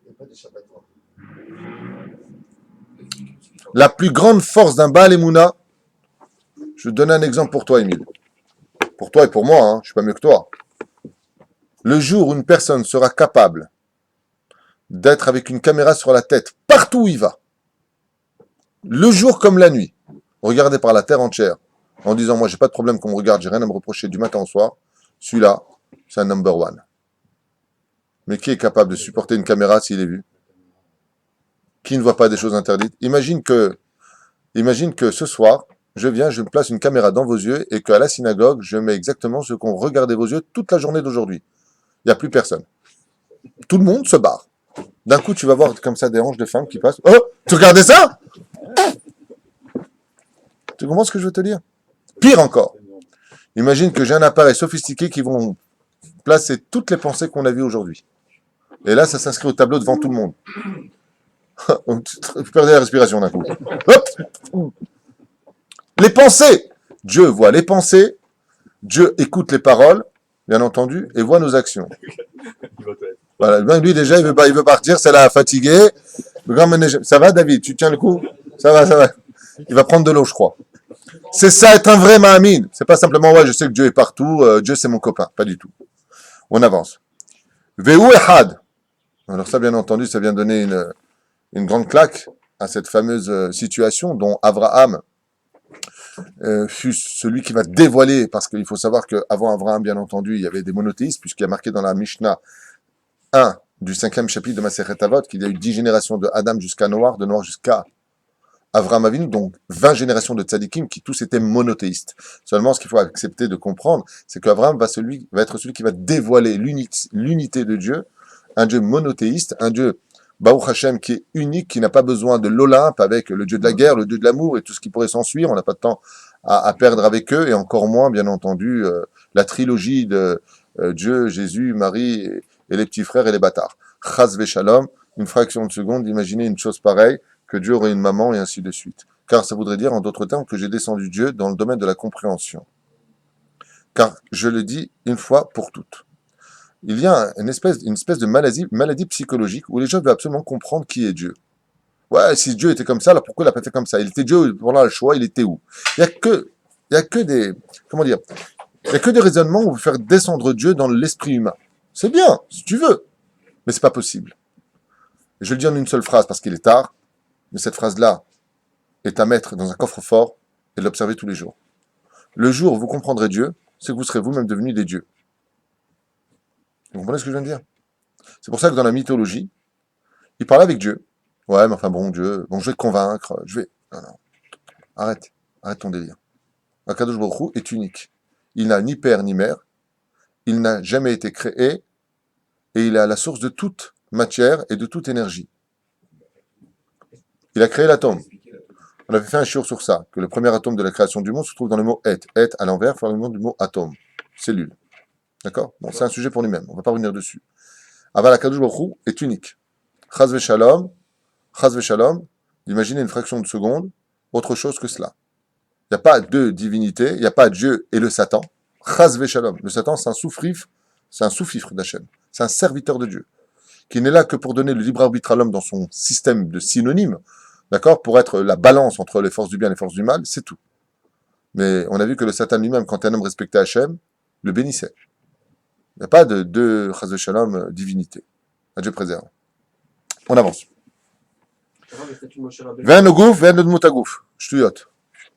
[SPEAKER 1] Il n'y a pas d'échappatoire. La plus grande force d'un Baal Emouna, je vais te donner un exemple pour toi, Émile. Pour toi et pour moi, hein, je ne suis pas mieux que toi. Le jour où une personne sera capable d'être avec une caméra sur la tête, partout où il va, le jour comme la nuit, regardé par la terre entière, en disant, moi, j'ai pas de problème qu'on me regarde, j'ai rien à me reprocher du matin au soir, celui-là, c'est un number one. Mais qui est capable de supporter une caméra s'il est vu? Qui ne voit pas des choses interdites? Imagine que ce soir, je viens, je me place une caméra dans vos yeux et qu'à la synagogue, je mets exactement ce qu'ont regardé vos yeux toute la journée d'aujourd'hui. Il n'y a plus personne. Tout le monde se barre. D'un coup, tu vas voir comme ça des hanches de femmes qui passent. Oh, tu regardais ça? Tu comprends ce que je veux te dire? Pire encore. Imagine que j'ai un appareil sophistiqué qui vont placer toutes les pensées qu'on a vues aujourd'hui. Et là, ça s'inscrit au tableau devant tout le monde. Tu perdais la respiration d'un coup. Hop! Les pensées! Dieu voit les pensées, Dieu écoute les paroles, bien entendu, et voit nos actions. Voilà, ben lui déjà, il veut partir, c'est là, fatigué. Le grand ménagère. Ça va, David? Tu tiens le coup? Ça va, ça va. Il va prendre de l'eau, je crois. C'est ça, être un vrai Mahamine. C'est pas simplement, ouais, je sais que Dieu est partout, Dieu c'est mon copain. Pas du tout. On avance. Ve'u ehad. Alors ça, bien entendu, ça vient donner une grande claque à cette fameuse situation dont Abraham fut celui qui va dévoiler, parce qu'il faut savoir qu'avant Abraham, bien entendu, il y avait des monothéistes, puisqu'il y a marqué dans la Mishnah 1 du 5e chapitre de Masechet Avot qu'il y a eu 10 générations de Adam jusqu'à Noach, de Noach jusqu'à Avraham Avinu, donc 20 générations de tzadikim qui tous étaient monothéistes. Seulement, ce qu'il faut accepter de comprendre, c'est qu'Avraham va être celui qui va dévoiler l'unité de Dieu, un Dieu monothéiste, un Dieu Baruch Hashem qui est unique, qui n'a pas besoin de l'Olympe avec le Dieu de la guerre, le Dieu de l'amour et tout ce qui pourrait s'ensuivre. On n'a pas de temps à perdre avec eux, et encore moins, bien entendu, la trilogie de Dieu, Jésus, Marie et les petits frères et les bâtards. Chas Shalom, une fraction de seconde d'imaginer une chose pareille, que Dieu aurait une maman et ainsi de suite. Car ça voudrait dire, en d'autres termes, que j'ai descendu Dieu dans le domaine de la compréhension. Car je le dis une fois pour toutes. Il y a une espèce de maladie psychologique où les gens veulent absolument comprendre qui est Dieu. Ouais, si Dieu était comme ça, alors pourquoi il n'a pas fait comme ça? Il était Dieu pendant le choix, il était où? Il y a que des, comment dire, il y a que des raisonnements où on veut faire descendre Dieu dans l'esprit humain. C'est bien, si tu veux, mais c'est pas possible. Et je le dis en une seule phrase parce qu'il est tard, mais cette phrase-là est à mettre dans un coffre-fort et l'observer tous les jours. Le jour où vous comprendrez Dieu, c'est que vous serez vous-même devenus des dieux. Vous comprenez ce que je viens de dire? C'est pour ça que dans la mythologie, il parle avec Dieu. Ouais, mais enfin bon, Dieu, bon, je vais te convaincre, je vais... Non, non, arrête ton délire. Akadosh Baruch Hu est unique. Il n'a ni père ni mère, il n'a jamais été créé, et il est à la source de toute matière et de toute énergie. Il a créé l'atome. On avait fait un shiur sur ça, que le premier atome de la création du monde se trouve dans le mot et. Et à l'envers, fait le nom du mot atome, cellule. D'accord? Bon, c'est un sujet pour lui-même, on ne va pas revenir dessus. Aval Akadosh Baruch Hu est unique. Chas v'shalom, d'imaginer une fraction de seconde, autre chose que cela. Il n'y a pas deux divinités, il n'y a pas Dieu et le Satan. Chas v'shalom. Le Satan, c'est un sous-fifre d'Hachem. C'est un serviteur de Dieu, qui n'est là que pour donner le libre arbitre à l'homme dans son système de synonymes, d'accord, pour être la balance entre les forces du bien et les forces du mal, c'est tout. Mais on a vu que le Satan lui-même, quand un homme respectait Hachem, le bénissait. Il n'y a pas de deux chas v'shalom divinités. À Dieu préserve. On avance. Vin au gouffre, vin de moutagouf. Ch'tuyot.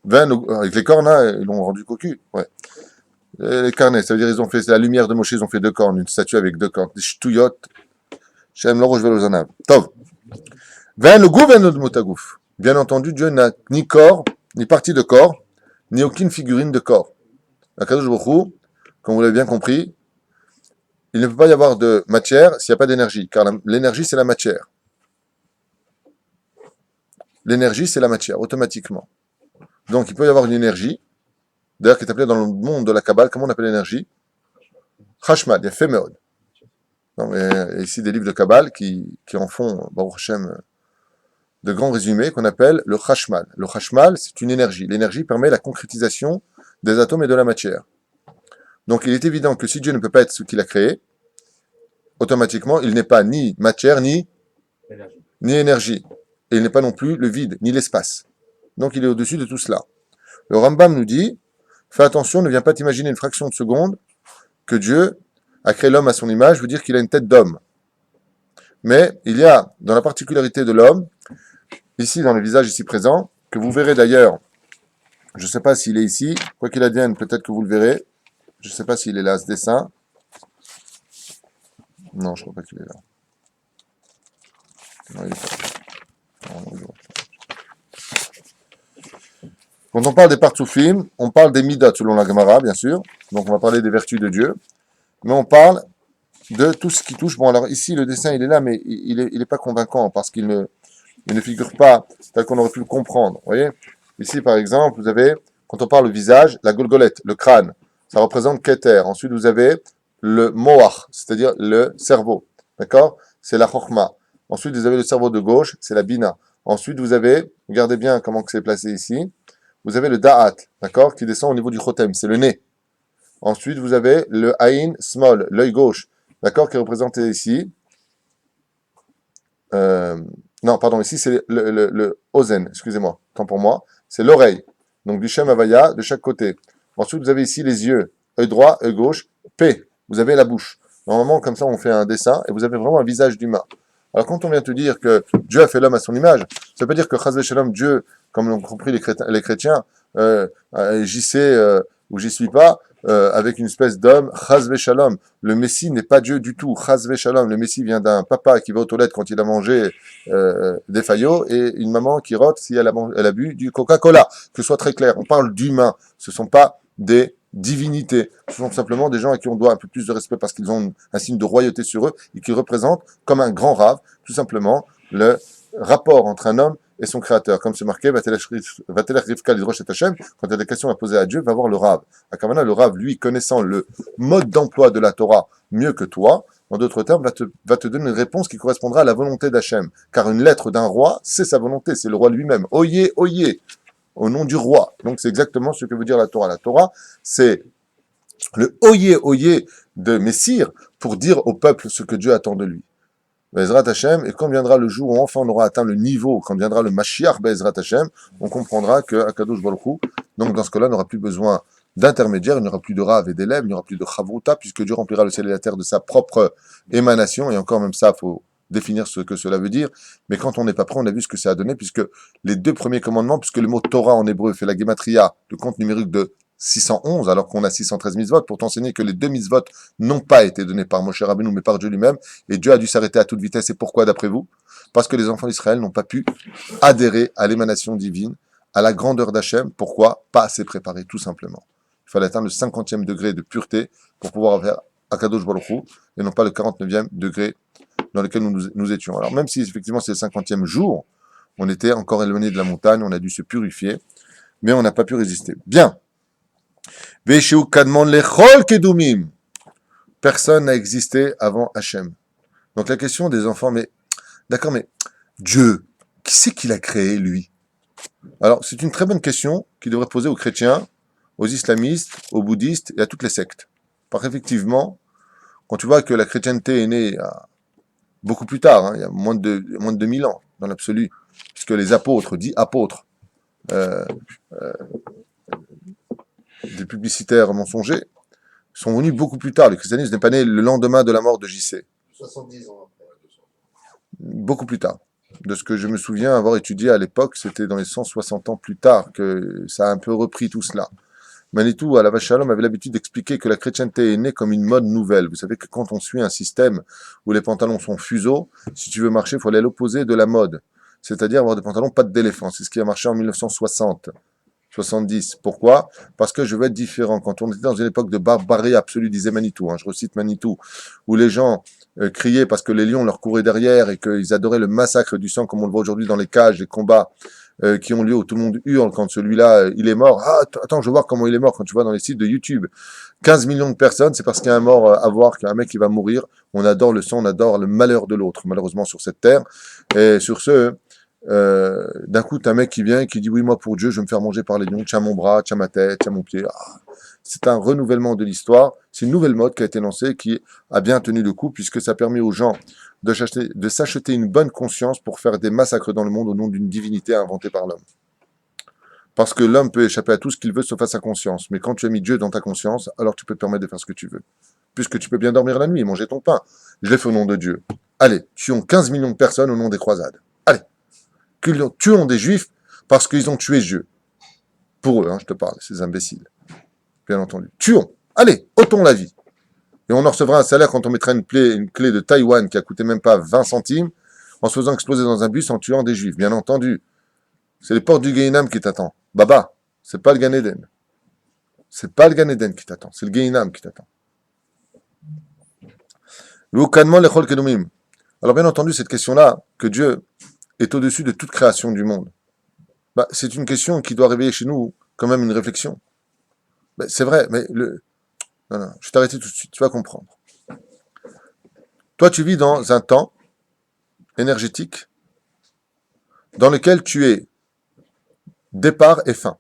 [SPEAKER 1] Avec les cornes, là, ils l'ont rendu cocu. Ouais. Les carnets, ça veut dire ils ont fait la lumière de Moshe, ils ont fait 2 cornes, une statue avec 2 cornes. Des ch'tuyot. Shem l'oroche velozanav. Tov. Vin au gouffre, vin de moutagouf. Bien entendu, Dieu n'a ni corps, ni partie de corps, ni aucune figurine de corps. Akadosh Baruch Hu, comme vous l'avez bien compris, il ne peut pas y avoir de matière s'il n'y a pas d'énergie, car l'énergie, c'est la matière. L'énergie, c'est la matière, automatiquement. Donc, il peut y avoir une énergie, d'ailleurs, qui est appelée dans le monde de la Kabbale, comment on appelle l'énergie? Chashmal, il y a Féméod. Il y a ici des livres de Kabbale qui en font, Baruch Hashem, de grands résumés qu'on appelle le Chashmal. Le Chashmal, c'est une énergie. L'énergie permet la concrétisation des atomes et de la matière. Donc, il est évident que si Dieu ne peut pas être ce qu'il a créé, automatiquement, il n'est pas ni matière, ni énergie. et il n'est pas non plus le vide, ni l'espace. Donc il est au-dessus de tout cela. Le Rambam nous dit, fais attention, ne viens pas t'imaginer une fraction de seconde que Dieu a créé l'homme à son image, veut dire qu'il a une tête d'homme. Mais il y a, dans la particularité de l'homme, ici dans le visage ici présent, que vous verrez d'ailleurs, je ne sais pas s'il est ici, quoi qu'il advienne, peut-être que vous le verrez, je ne sais pas s'il est là, ce dessin. Non, je ne crois pas qu'il est là. Non, il est pas là. Non, il est pas là. Quand on parle des partsoufim, on parle des midot selon la Gemara, bien sûr. Donc on va parler des vertus de Dieu. Mais on parle de tout ce qui touche. Bon, alors ici, le dessin, il est là, mais il est pas convaincant parce qu'il ne figure pas tel qu'on aurait pu le comprendre. Vous voyez? Ici, par exemple, vous avez, quand on parle au visage, la golgolette, le crâne. Ça représente Keter. Ensuite, vous avez le moach, c'est-à-dire le cerveau. D'accord? C'est la chokhma. Ensuite, vous avez le cerveau de gauche, c'est la bina. Ensuite, vous avez, regardez bien comment c'est placé ici, vous avez le da'at, d'accord, qui descend au niveau du chotem, c'est le nez. Ensuite, vous avez le aïn small, l'œil gauche, d'accord, qui est représenté ici. Non, pardon, ici c'est le ozen, excusez-moi, tant pour moi, c'est l'oreille. Donc du Shem Havaya de chaque côté. Ensuite, vous avez ici les yeux, œil droit, œil gauche, P, vous avez la bouche. Normalement, comme ça, on fait un dessin et vous avez vraiment un visage d'humain. Alors, quand on vient te dire que Dieu a fait l'homme à son image, ça veut pas dire que Chaz v'Shalom, Dieu, comme l'ont compris les chrétiens, j'y sais ou j'y suis pas, avec une espèce d'homme, Chaz v'Shalom. Le Messie n'est pas Dieu du tout, Chaz v'Shalom. Le Messie vient d'un papa qui va aux toilettes quand il a mangé des faillots et une maman qui rote si elle a bu du Coca-Cola. Que ce soit très clair, on parle d'humains, ce sont pas des divinités. Ce sont simplement des gens à qui on doit un peu plus de respect parce qu'ils ont un signe de royauté sur eux et qui représentent, comme un grand rave, tout simplement, le rapport entre un homme et son créateur. Comme c'est marqué, Vatelech Rivka Lidrosh et Hachem, quand il y a des questions à poser à Dieu, va voir le rave. À Kamana, le rave, lui, connaissant le mode d'emploi de la Torah mieux que toi, en d'autres termes, va te donner une réponse qui correspondra à la volonté d'Hachem. Car une lettre d'un roi, c'est sa volonté, c'est le roi lui-même. Oyez, oyez, au nom du roi. Donc c'est exactement ce que veut dire la Torah. La Torah, c'est le oyez, oyez de Messire pour dire au peuple ce que Dieu attend de lui. Bezrat Hashem, et quand viendra le jour où enfin on aura atteint le niveau, quand viendra le Mashiach Bezrat Hashem, on comprendra que Akadosh Baruch Hu, donc dans ce cas-là, n'aura plus besoin d'intermédiaire, il n'y aura plus de Rav et d'élèves, il n'y aura plus de Chavruta, puisque Dieu remplira le ciel et la terre de sa propre émanation, et encore même ça, il faut définir ce que cela veut dire, mais quand on n'est pas prêt, on a vu ce que ça a donné, puisque les deux premiers commandements, puisque le mot Torah en hébreu fait la gematria, le compte numérique de 611, alors qu'on a 613 mitzvot, pour t'enseigner que les deux mitzvot n'ont pas été donnés par Moshe Rabbeinu, mais par Dieu lui-même, et Dieu a dû s'arrêter à toute vitesse. Et pourquoi, d'après vous? Parce que les enfants d'Israël n'ont pas pu adhérer à l'émanation divine, à la grandeur d'Hachem. Pourquoi? Pas assez préparé, tout simplement. Il fallait atteindre le 50e degré de pureté pour pouvoir faire Akadosh Baruch Hu, et non pas le 49e degré dans lequel nous étions. Alors même si effectivement c'est le 50e jour, on était encore éloigné de la montagne, on a dû se purifier, mais on n'a pas pu résister. Bien. Personne n'a existé avant Hachem. Donc la question des enfants, mais d'accord, mais Dieu, qui c'est qui l'a créé, lui? Alors c'est une très bonne question qui devrait poser aux chrétiens, aux islamistes, aux bouddhistes et à toutes les sectes. Parce qu'effectivement, quand tu vois que la chrétienté est née beaucoup plus tard, il y a moins de 2000 ans dans l'absolu, puisque les apôtres, dits apôtres, des publicitaires mensongers, sont venus beaucoup plus tard. Le christianisme n'est pas né le lendemain de la mort de JC.
[SPEAKER 4] 70 ans après.
[SPEAKER 1] Beaucoup plus tard. De ce que je me souviens avoir étudié à l'époque, c'était dans les 160 ans plus tard que ça a un peu repris tout cela. Manitou, à la Vache Shalom, avait l'habitude d'expliquer que la chrétienté est née comme une mode nouvelle. Vous savez que quand on suit un système où les pantalons sont fuseaux, si tu veux marcher, il faut aller à l'opposé de la mode. C'est-à-dire avoir des pantalons pattes d'éléphant. C'est ce qui a marché en 1960. 70. Pourquoi? Parce que je veux être différent. Quand on était dans une époque de barbarie absolue, disait Manitou, je recite Manitou, où les gens criaient parce que les lions leur couraient derrière et qu'ils adoraient le massacre du sang, comme on le voit aujourd'hui dans les cages, les combats qui ont lieu où tout le monde hurle quand celui-là, il est mort. Ah, attends, je veux voir comment il est mort. Quand tu vois dans les sites de YouTube, 15 millions de personnes, c'est parce qu'il y a un mort à voir, qu'il y a un mec qui va mourir. On adore le sang, on adore le malheur de l'autre, malheureusement, sur cette terre. Et sur ce, d'un coup, t'as un mec qui vient et qui dit oui, moi pour Dieu, je vais me faire manger par les lions, tiens mon bras, tiens ma tête, tiens mon pied. Ah, C'est un renouvellement de l'histoire. C'est une nouvelle mode qui a été lancée, qui a bien tenu le coup, puisque ça permet aux gens de s'acheter une bonne conscience pour faire des massacres dans le monde au nom d'une divinité inventée par l'homme. Parce que l'homme peut échapper à tout ce qu'il veut sauf à sa conscience. Mais quand tu as mis Dieu dans ta conscience, alors tu peux te permettre de faire ce que tu veux. Puisque tu peux bien dormir la nuit et manger ton pain. Je l'ai fait au nom de Dieu. Allez, tuons 15 millions de personnes au nom des croisades. Allez, tuons des juifs parce qu'ils ont tué Dieu. Pour eux, je te parle, ces imbéciles. Bien entendu. Tuons. Allez, ôtons la vie. Et on en recevra un salaire quand on mettra une clé de Taïwan qui a coûté même pas 20 centimes en se faisant exploser dans un bus en tuant des juifs. Bien entendu. C'est les portes du Gehinam qui t'attend. Baba, c'est pas le Gan Eden. C'est pas le Gan Eden qui t'attend, c'est le Gehinam qui t'attend. Alors bien entendu, cette question-là, que Dieu est au-dessus de toute création du monde, c'est une question qui doit réveiller chez nous quand même une réflexion. C'est vrai, mais non, je vais t'arrêter tout de suite, tu vas comprendre. Toi, tu vis dans un temps énergétique dans lequel tu es départ et fin.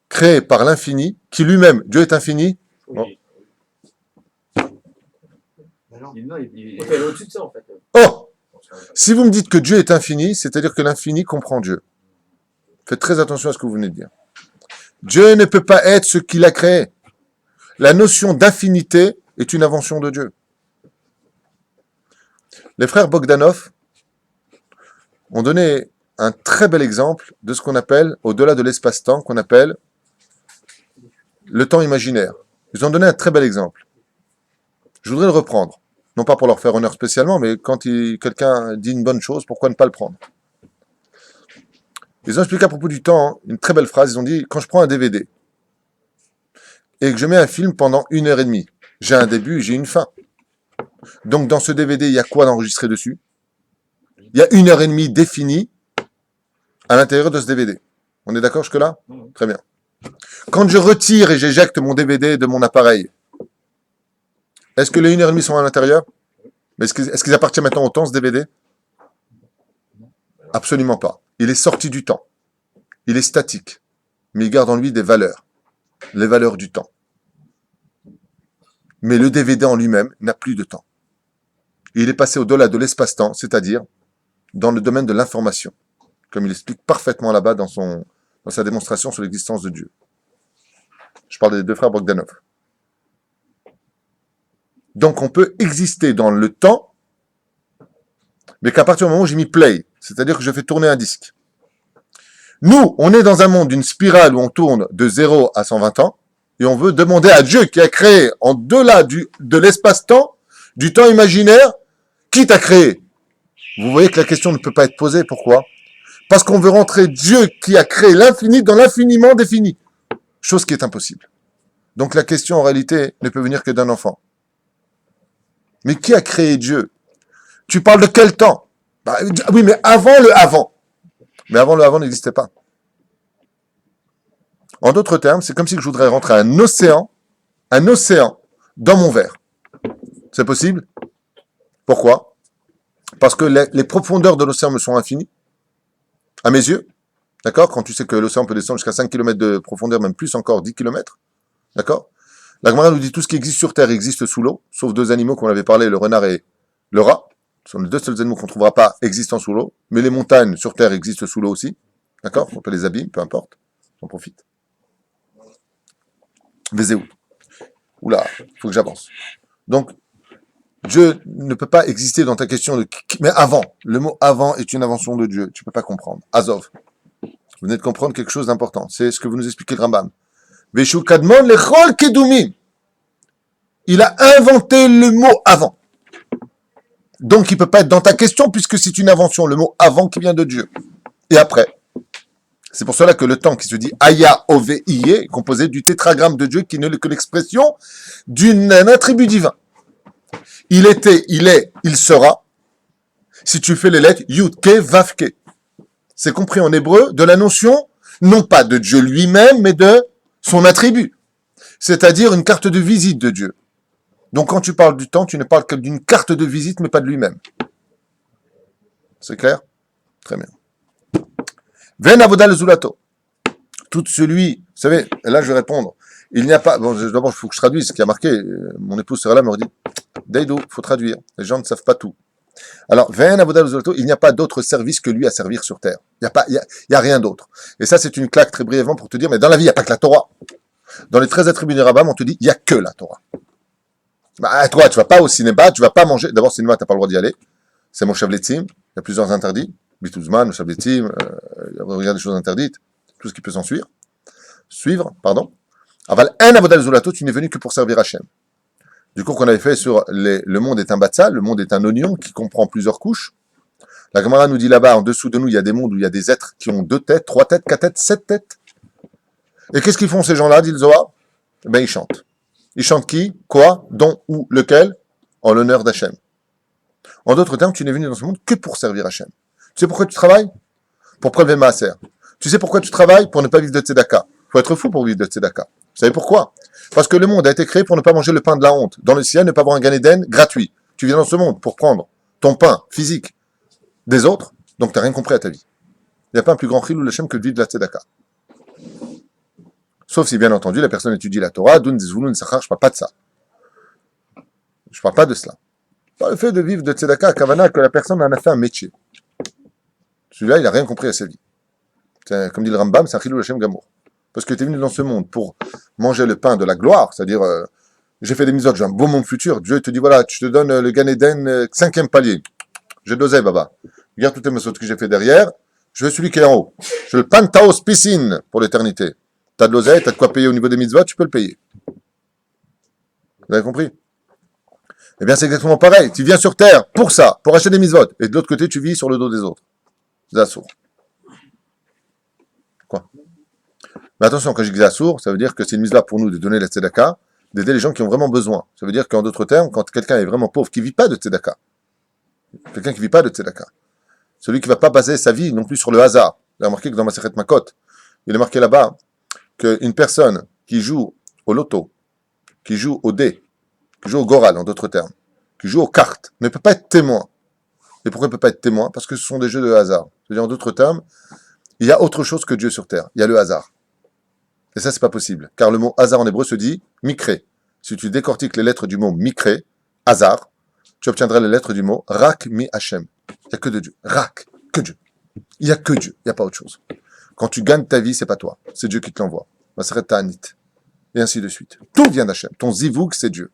[SPEAKER 1] Créé par l'infini, qui lui-même, Dieu est infini.
[SPEAKER 2] Oui. Il est au-dessus de ça, en fait.
[SPEAKER 1] Oh! Si vous me dites que Dieu est infini, c'est-à-dire que l'infini comprend Dieu. Faites très attention à ce que vous venez de dire. Dieu ne peut pas être ce qu'il a créé. La notion d'infinité est une invention de Dieu. Les frères Bogdanov ont donné un très bel exemple de ce qu'on appelle, au-delà de l'espace-temps, qu'on appelle le temps imaginaire. Ils ont donné un très bel exemple. Je voudrais le reprendre. Non pas pour leur faire honneur spécialement, mais quand quelqu'un dit une bonne chose, pourquoi ne pas le prendre? Ils ont expliqué à propos du temps une très belle phrase. Ils ont dit, quand je prends un DVD et que je mets un film pendant 1h30, j'ai un début, j'ai une fin. Donc dans ce DVD, il y a quoi d'enregistré dessus? Il y a 1h30 définie à l'intérieur de ce DVD. On est d'accord jusque-là? Très bien. Quand je retire et j'éjecte mon DVD de mon appareil, est-ce que les 1h30 sont à l'intérieur? Est-ce qu'ils appartiennent maintenant au temps, ce DVD? Absolument pas. Il est sorti du temps. Il est statique. Mais il garde en lui des valeurs. Les valeurs du temps. Mais le DVD en lui-même n'a plus de temps. Il est passé au-delà de l'espace-temps, c'est-à-dire dans le domaine de l'information, comme il explique parfaitement là-bas dans sa démonstration sur l'existence de Dieu. Je parle des deux frères Bogdanov. Donc on peut exister dans le temps, mais qu'à partir du moment où j'ai mis play, c'est-à-dire que je fais tourner un disque. Nous, on est dans un monde d'une spirale où on tourne de 0 à 120 ans, et on veut demander à Dieu qui a créé en delà de l'espace-temps, du temps imaginaire, qui t'a créé? Vous voyez que la question ne peut pas être posée. Pourquoi? Parce qu'on veut rentrer Dieu qui a créé l'infini dans l'infiniment défini. Chose qui est impossible. Donc la question en réalité ne peut venir que d'un enfant. Mais qui a créé Dieu? Tu parles de quel temps? Oui, mais avant le avant. Mais avant le avant n'existait pas. En d'autres termes, c'est comme si je voudrais rentrer un océan dans mon verre. C'est possible? Pourquoi? Parce que les profondeurs de l'océan me sont infinies, à mes yeux. D'accord? Quand tu sais que l'océan peut descendre jusqu'à 5 km de profondeur, même plus encore, 10 km. D'accord? La Gemara nous dit tout ce qui existe sur Terre existe sous l'eau, sauf deux animaux qu'on avait parlé, le renard et le rat. Ce sont les deux seuls animaux qu'on ne trouvera pas existants sous l'eau. Mais les montagnes sur Terre existent sous l'eau aussi. D'accord? On peut les abîmer, peu importe. On profite. Vézéou. Oula, il faut que j'avance. Donc, Dieu ne peut pas exister dans ta question mais avant. Le mot avant est une invention de Dieu. Tu ne peux pas comprendre. Azov. Vous venez de comprendre quelque chose d'important. C'est ce que vous nous expliquez le Rambam. Veshu kadmon lechol kedumim. Il a inventé le mot avant. Donc, il ne peut pas être dans ta question puisque c'est une invention. Le mot avant qui vient de Dieu. Et après. C'est pour cela que le temps qui se dit Aya Ove Iye est composé du tétragramme de Dieu qui n'est que l'expression d'un attribut divin. Il était, il est, il sera. Si tu fais les lettres Yudke, Vavke. C'est compris en hébreu de la notion, non pas de Dieu lui-même, mais de son attribut. C'est-à-dire une carte de visite de Dieu. Donc quand tu parles du temps, tu ne parles que d'une carte de visite, mais pas de lui-même. C'est clair? Très bien. Ven avodal zulato. Tout celui, vous savez, et là je vais répondre. Il n'y a pas, bon, d'abord il faut que je traduise ce qui a marqué. Mon épouse sera là, me dit, Deido, il faut traduire. Les gens ne savent pas tout. Alors, il n'y a pas d'autre service que lui à servir sur terre. Il y a rien d'autre. Et ça, c'est une claque très brièvement pour te dire, mais dans la vie, il n'y a pas que la Torah. Dans les 13 attributs du Rambam, on te dit, il n'y a que la Torah. Bah, toi, tu vas pas au cinéma, tu vas pas manger. D'abord, au cinéma, tu n'as pas le droit d'y aller. C'est mon Shavletzim. Il y a plusieurs interdits. Bitouzman, Shavletzim, regarde des choses interdites. Tout ce qui peut s'en suivre. Aval, un avodal zolato, tu n'es venu que pour servir Hachem. Du cours qu'on avait fait sur le monde est un batzal, le monde est un oignon qui comprend plusieurs couches. La Gemara nous dit là-bas, en dessous de nous, il y a des mondes où il y a des êtres qui ont 2 têtes, 3 têtes, 4 têtes, 7 têtes. Et qu'est-ce qu'ils font ces gens-là, dit le Zohar? Ben, ils chantent. Ils chantent qui? Quoi? Dont? Où? Lequel? En l'honneur d'Hachem. En d'autres termes, tu n'es venu dans ce monde que pour servir Hachem. Tu sais pourquoi tu travailles? Pour prélever Maaser. Tu sais pourquoi tu travailles? Pour ne pas vivre de tzedaka. Il faut être fou pour vivre de tzedaka. Vous savez pourquoi? Parce que le monde a été créé pour ne pas manger le pain de la honte. Dans le ciel, ne pas avoir un Gan Eden gratuit. Tu viens dans ce monde pour prendre ton pain physique des autres, donc tu n'as rien compris à ta vie. Il n'y a pas un plus grand chilou l'Hachem que de vivre de la tzedaka. Sauf si, bien entendu, la personne étudie la Torah, Dun Zvulun Sachar, je ne parle pas de ça. Je ne parle pas de cela. Par le fait de vivre de tzedaka, kavana, que la personne en a fait un métier. Celui-là, il n'a rien compris à sa vie. Comme dit le Rambam, c'est un chilou l'Hachem Gamour. Parce que tu es venu dans ce monde pour manger le pain de la gloire, c'est-à-dire, j'ai fait des mitzvot, j'ai un beau monde futur, Dieu te dit, voilà, je te donne le Gan Eden, 5e palier. J'ai dosé, Baba. Regarde toutes les mitzvot que j'ai fait derrière, je veux celui qui est en haut. Je veux le Pantaos piscine pour l'éternité. Tu as de l'oseille, tu as de quoi payer au niveau des mitzvot, tu peux le payer. Vous avez compris? Eh bien, c'est exactement pareil. Tu viens sur terre pour ça, pour acheter des mitzvot. Et de l'autre côté, tu vis sur le dos des autres. C'est assourd. Quoi? Mais attention, quand je dis assourd, ça veut dire que c'est une mitzvah pour nous de donner la tzedaka, d'aider les gens qui ont vraiment besoin. Ça veut dire qu'en d'autres termes, quand quelqu'un est vraiment pauvre, qui ne vit pas de tzedaka, quelqu'un qui ne vit pas de tzedaka, celui qui ne va pas baser sa vie non plus sur le hasard. Vous avez remarqué que dans ma Masechet Makot, il est marqué là-bas qu'une personne qui joue au loto, qui joue au dé, qui joue au goral, en d'autres termes, qui joue aux cartes, ne peut pas être témoin. Et pourquoi il ne peut pas être témoin? Parce que ce sont des jeux de hasard. C'est-à-dire, en d'autres termes, il y a autre chose que Dieu sur terre. Il y a le hasard. Et ça, c'est pas possible. Car le mot hasard en hébreu se dit mikré. Si tu décortiques les lettres du mot mikré, hasard, tu obtiendras les lettres du mot rak mi Hashem. Il n'y a que de Dieu. Rak, que Dieu. Il n'y a que Dieu. Il n'y a pas autre chose. Quand tu gagnes ta vie, c'est pas toi. C'est Dieu qui te l'envoie. Maseret ta'anit. Et ainsi de suite. Tout vient d'Hachem. Ton zivouk, c'est Dieu.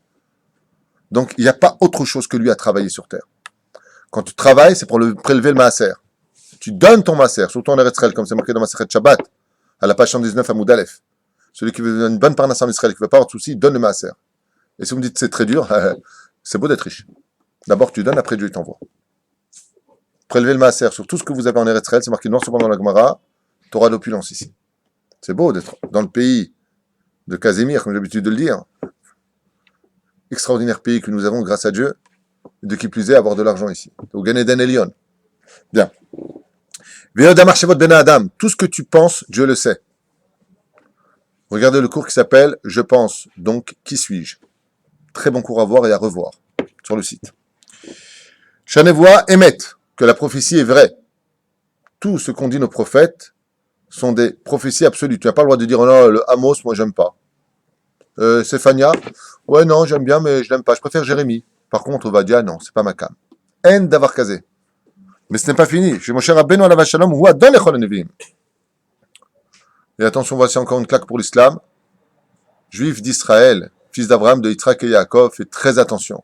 [SPEAKER 1] Donc, il n'y a pas autre chose que lui à travailler sur terre. Quand tu travailles, c'est pour le prélever le maaser. Tu donnes ton maaser, surtout en Eretz Israël, comme c'est marqué dans Maseret Shabbat, à la page 119 à Moudalef. Celui qui veut une bonne parnasse en Israël, qui ne veut pas avoir de soucis, donne le maaser. Et si vous me dites c'est très dur, c'est beau d'être riche. D'abord tu donnes, après Dieu t'envoie. Prélever le maaser sur tout ce que vous avez en Eretz Israël, c'est marqué noir sur blanc dans la Gemara, tu auras l'opulence ici. C'est beau d'être dans le pays de Casimir, comme j'ai l'habitude de le dire. Extraordinaire pays que nous avons grâce à Dieu, et de qui plus est avoir de l'argent ici. Au Gan Eden Elion. Bien. Tout ce que tu penses, Dieu le sait. Regardez le cours qui s'appelle « Je pense, donc qui suis-je » Très bon cours à voir et à revoir sur le site. Chanevois émettent que la prophétie est vraie. Tout ce qu'ont dit nos prophètes sont des prophéties absolues. Tu n'as pas le droit de dire oh non, le Amos, moi j'aime pas. Séphania, ouais non, j'aime bien, mais je l'aime pas. Je préfère Jérémie. Par contre, Ovadia, non, c'est pas ma cam. En d'avoir casé. Mais ce n'est pas fini. Chez Moshe Rabbeinu alav shalom, ou adon lechol neviim. Et attention, voici encore une claque pour l'islam. Juif d'Israël, fils d'Abraham, de Yitzhak et Yaakov, faites très attention.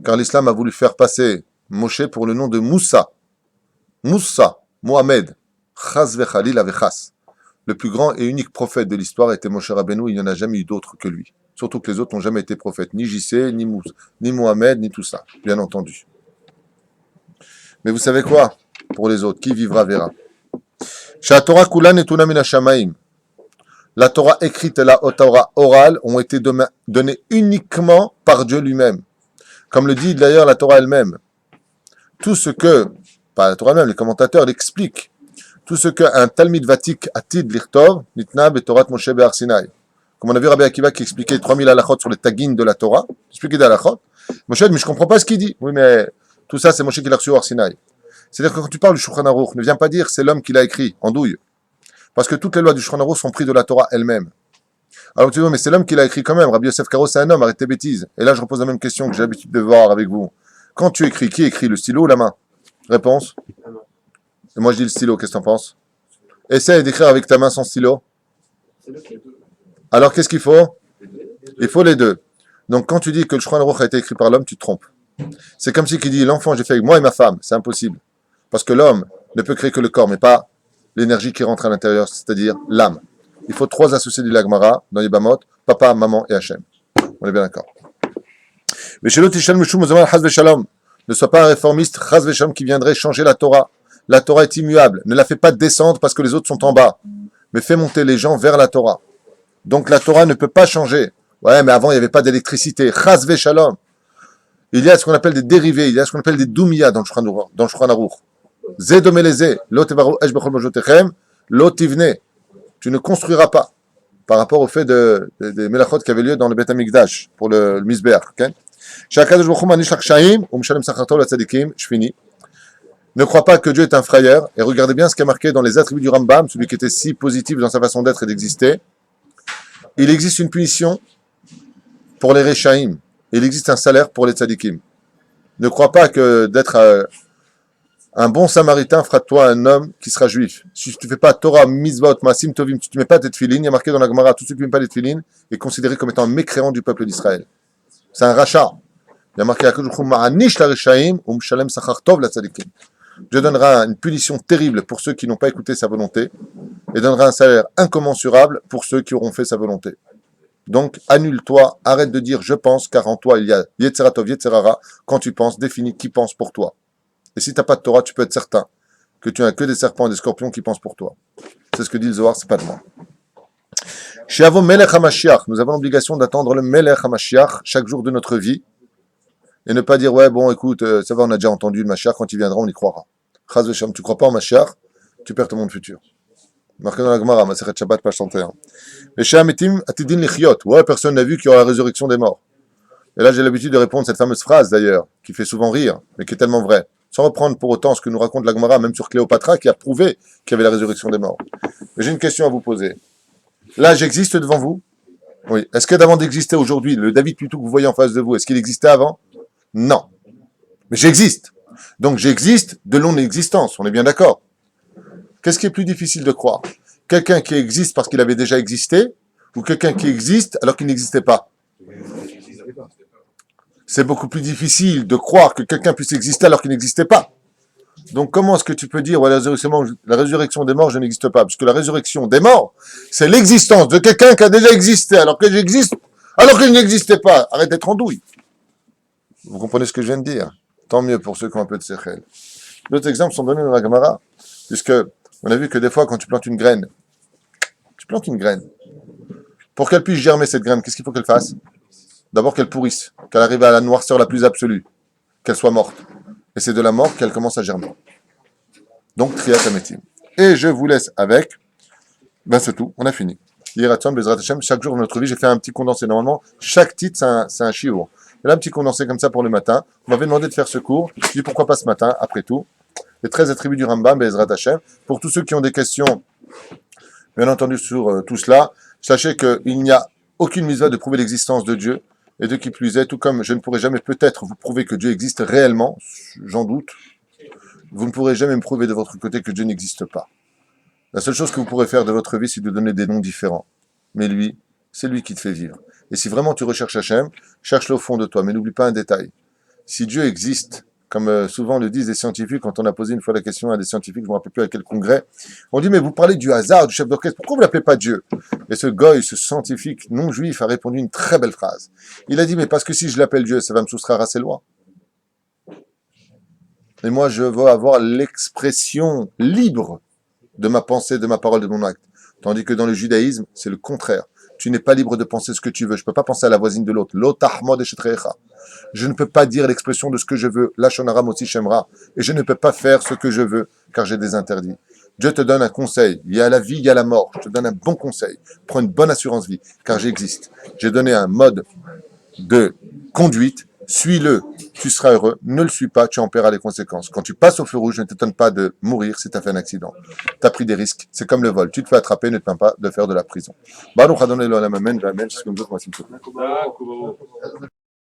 [SPEAKER 1] Car l'islam a voulu faire passer Moshe pour le nom de Moussa. Moussa, Mohamed, Chas vechalil avechas. Le plus grand et unique prophète de l'histoire était Moshe Rabbeinu, il n'y en a jamais eu d'autre que lui. Surtout que les autres n'ont jamais été prophètes, ni JC, ni Moussa, ni Mohamed, ni tout ça, bien entendu. Mais vous savez quoi? Pour les autres, qui vivra verra. Torah kulan etuna min hashamaim. La Torah écrite et la Torah orale ont été données uniquement par Dieu lui-même. Comme le dit d'ailleurs la Torah elle-même. Tout ce que, pas la Torah elle-même, les commentateurs l'expliquent. Tout ce qu'un Talmid Vatik Atid Lichtov, Nitna Betorat Moshe Be'ar Sinai. Comme on a vu Rabbi Akiva qui expliquait 3000 halachot sur les tagines de la Torah, expliquait des halachot. Moshe dit, mais je comprends pas ce qu'il dit. Oui, mais tout ça, c'est Moshe qui l'a reçu au Har Sinai. C'est-à-dire que quand tu parles du Shulchan Aruch, ne viens pas dire c'est l'homme qui l'a écrit, en douille. Parce que toutes les lois du Shulchan Aruch sont prises de la Torah elle-même. Alors tu dis, mais c'est l'homme qui l'a écrit quand même. Rabbi Yosef Karo, c'est un homme, arrête tes bêtises. Et là, je repose la même question que j'ai l'habitude de voir avec vous. Quand tu écris, qui écrit, le stylo ou la main? Réponse. Et moi, je dis le stylo, qu'est-ce que t'en penses? Essaye d'écrire avec ta main sans stylo. Alors, qu'est-ce qu'il faut? Il faut les deux. Donc, quand tu dis que le Shulchan Aruch a été écrit par l'homme, tu te trompes. C'est comme si qui dit, l'enfant, j'ai fait avec moi et ma femme. C'est impossible. Parce que l'homme ne peut créer que le corps, mais pas l'énergie qui rentre à l'intérieur, c'est-à-dire l'âme. Il faut 3 associés du Lagmara dans les Bamot, papa, maman et Hachem. On est bien d'accord. Mais chez l'autre, ne sois pas un réformiste, Chaz Veshalom, qui viendrait changer la Torah. La Torah est immuable. Ne la fais pas descendre parce que les autres sont en bas. Mais fais monter les gens vers la Torah. Donc la Torah ne peut pas changer. Ouais, mais avant, il n'y avait pas d'électricité. Chaz Veshalom. Il y a ce qu'on appelle des dérivés, il y a ce qu'on appelle des doumia dans le Shulchan Aruch. Zedomeleze, lotevaru esh bechol mojotechem, lotivne. Tu ne construiras pas par rapport au fait des melachot qui avaient lieu dans le Beth Amikdash pour le Mizbeach. Ne crois pas que Dieu est un frayeur et regardez bien ce qui est marqué dans les attributs du Rambam, celui qui était si positif dans sa façon d'être et d'exister. Il existe une punition pour les Rechaim. Il existe un salaire pour les tzadikim. Ne crois pas que d'être un bon samaritain fera de toi un homme qui sera juif. Si tu ne fais pas Torah, Mitzvot, Maasim Tovim, si tu ne mets pas tes tefilines, il y a marqué dans la Gemara, tous ceux qui ne mettent pas les tefilines est considéré comme étant un mécréant du peuple d'Israël. C'est un rachat. Il y a marqué Dieu donnera une punition terrible pour ceux qui n'ont pas écouté sa volonté et donnera un salaire incommensurable pour ceux qui auront fait sa volonté. Donc, annule-toi, arrête de dire « je pense », car en toi, il y a Yetzeratov, Yetzerara. Quand tu penses, définis qui pense pour toi. Et si tu n'as pas de Torah, tu peux être certain que tu n'as que des serpents et des scorpions qui pensent pour toi. C'est ce que dit le Zohar, c'est pas de moi. Chez Avo Melech HaMashiach, nous avons l'obligation d'attendre le Melech HaMashiach chaque jour de notre vie et ne pas dire « ouais, bon, écoute, ça va, on a déjà entendu le Mashiach, quand il viendra, on y croira. » Chaz v'shalom, tu ne crois pas en Mashiach, tu perds ton monde futur. Marqué dans la Gemara, Masechet Shabbat, page 31. Et chez Ametim, Atidin Lichiot, ouais, personne n'a vu qu'il y aura la résurrection des morts. Et là, j'ai l'habitude de répondre cette fameuse phrase, d'ailleurs, qui fait souvent rire, mais qui est tellement vraie. Sans reprendre pour autant ce que nous raconte la Gemara, même sur Cléopatra, qui a prouvé qu'il y avait la résurrection des morts. Mais j'ai une question à vous poser. Là, j'existe devant vous? Oui. Est-ce que d'avant d'exister aujourd'hui, le David plutôt que vous voyez en face de vous, est-ce qu'il existait avant? Non. Mais j'existe. Donc j'existe de non-existence, on est bien d'accord. Qu'est-ce qui est plus difficile de croire? Quelqu'un qui existe parce qu'il avait déjà existé, ou quelqu'un qui existe alors qu'il n'existait pas? C'est beaucoup plus difficile de croire que quelqu'un puisse exister alors qu'il n'existait pas. Donc comment est-ce que tu peux dire ouais, la résurrection des morts, je n'existe pas? Parce que la résurrection des morts, c'est l'existence de quelqu'un qui a déjà existé alors que j'existe, alors qu'il n'existait pas. Arrête d'être en douille. Vous comprenez ce que je viens de dire? Tant mieux pour ceux qui ont un peu de séchel. D'autres exemples sont donnés dans la Gemara, puisque on a vu que des fois, quand tu plantes une graine, pour qu'elle puisse germer cette graine, qu'est-ce qu'il faut qu'elle fasse? D'abord qu'elle pourrisse, qu'elle arrive à la noirceur la plus absolue, qu'elle soit morte. Et c'est de la mort qu'elle commence à germer. Donc, Triat Ametim. Et je vous laisse avec, c'est tout, on a fini. Yiratzon, Bezrat Hashem, chaque jour de notre vie, j'ai fait un petit condensé. Normalement, chaque titre, c'est un shiur. Et là, un petit condensé comme ça pour le matin. On m'avait demandé de faire ce cours. Je dis pourquoi pas ce matin, après tout. Les 13 attributs du Rambam, Bezrat Hashem. Pour tous ceux qui ont des questions, bien entendu, sur tout cela, sachez qu'il n'y a aucune mitzvah de prouver l'existence de Dieu. Et de qui plus est, tout comme je ne pourrai jamais peut-être vous prouver que Dieu existe réellement, j'en doute, vous ne pourrez jamais me prouver de votre côté que Dieu n'existe pas. La seule chose que vous pourrez faire de votre vie, c'est de donner des noms différents. Mais lui, c'est lui qui te fait vivre. Et si vraiment tu recherches Hachem, cherche-le au fond de toi, mais n'oublie pas un détail. Si Dieu existe, comme souvent le disent des scientifiques, quand on a posé une fois la question à des scientifiques, je ne me rappelle plus à quel congrès, on dit, mais vous parlez du hasard, du chef d'orchestre, pourquoi vous ne l'appelez pas Dieu? Et ce goy, ce scientifique non-juif a répondu une très belle phrase. Il a dit, mais parce que si je l'appelle Dieu, ça va me soustraire à ses lois. Et moi, je veux avoir l'expression libre de ma pensée, de ma parole, de mon acte. Tandis que dans le judaïsme, c'est le contraire. Tu n'es pas libre de penser ce que tu veux. Je ne peux pas penser à la voisine de l'autre. Je ne peux pas dire l'expression de ce que je veux. Lachon hara motzi shem ra. Et je ne peux pas faire ce que je veux, car j'ai des interdits. Dieu te donne un conseil. Il y a la vie, il y a la mort. Je te donne un bon conseil. Prends une bonne assurance vie, car j'existe. J'ai donné un mode de conduite Suis-le, tu seras heureux. Ne le suis pas, tu en paieras les conséquences. Quand tu passes au feu rouge, ne t'étonne pas de mourir si tu as fait un accident. Tu as pris des risques. C'est comme le vol. Tu te fais attraper, ne te plains pas de faire de la prison. Baruch Adonai Olam Amen, Amen, jusqu'au jour où on se retrouve.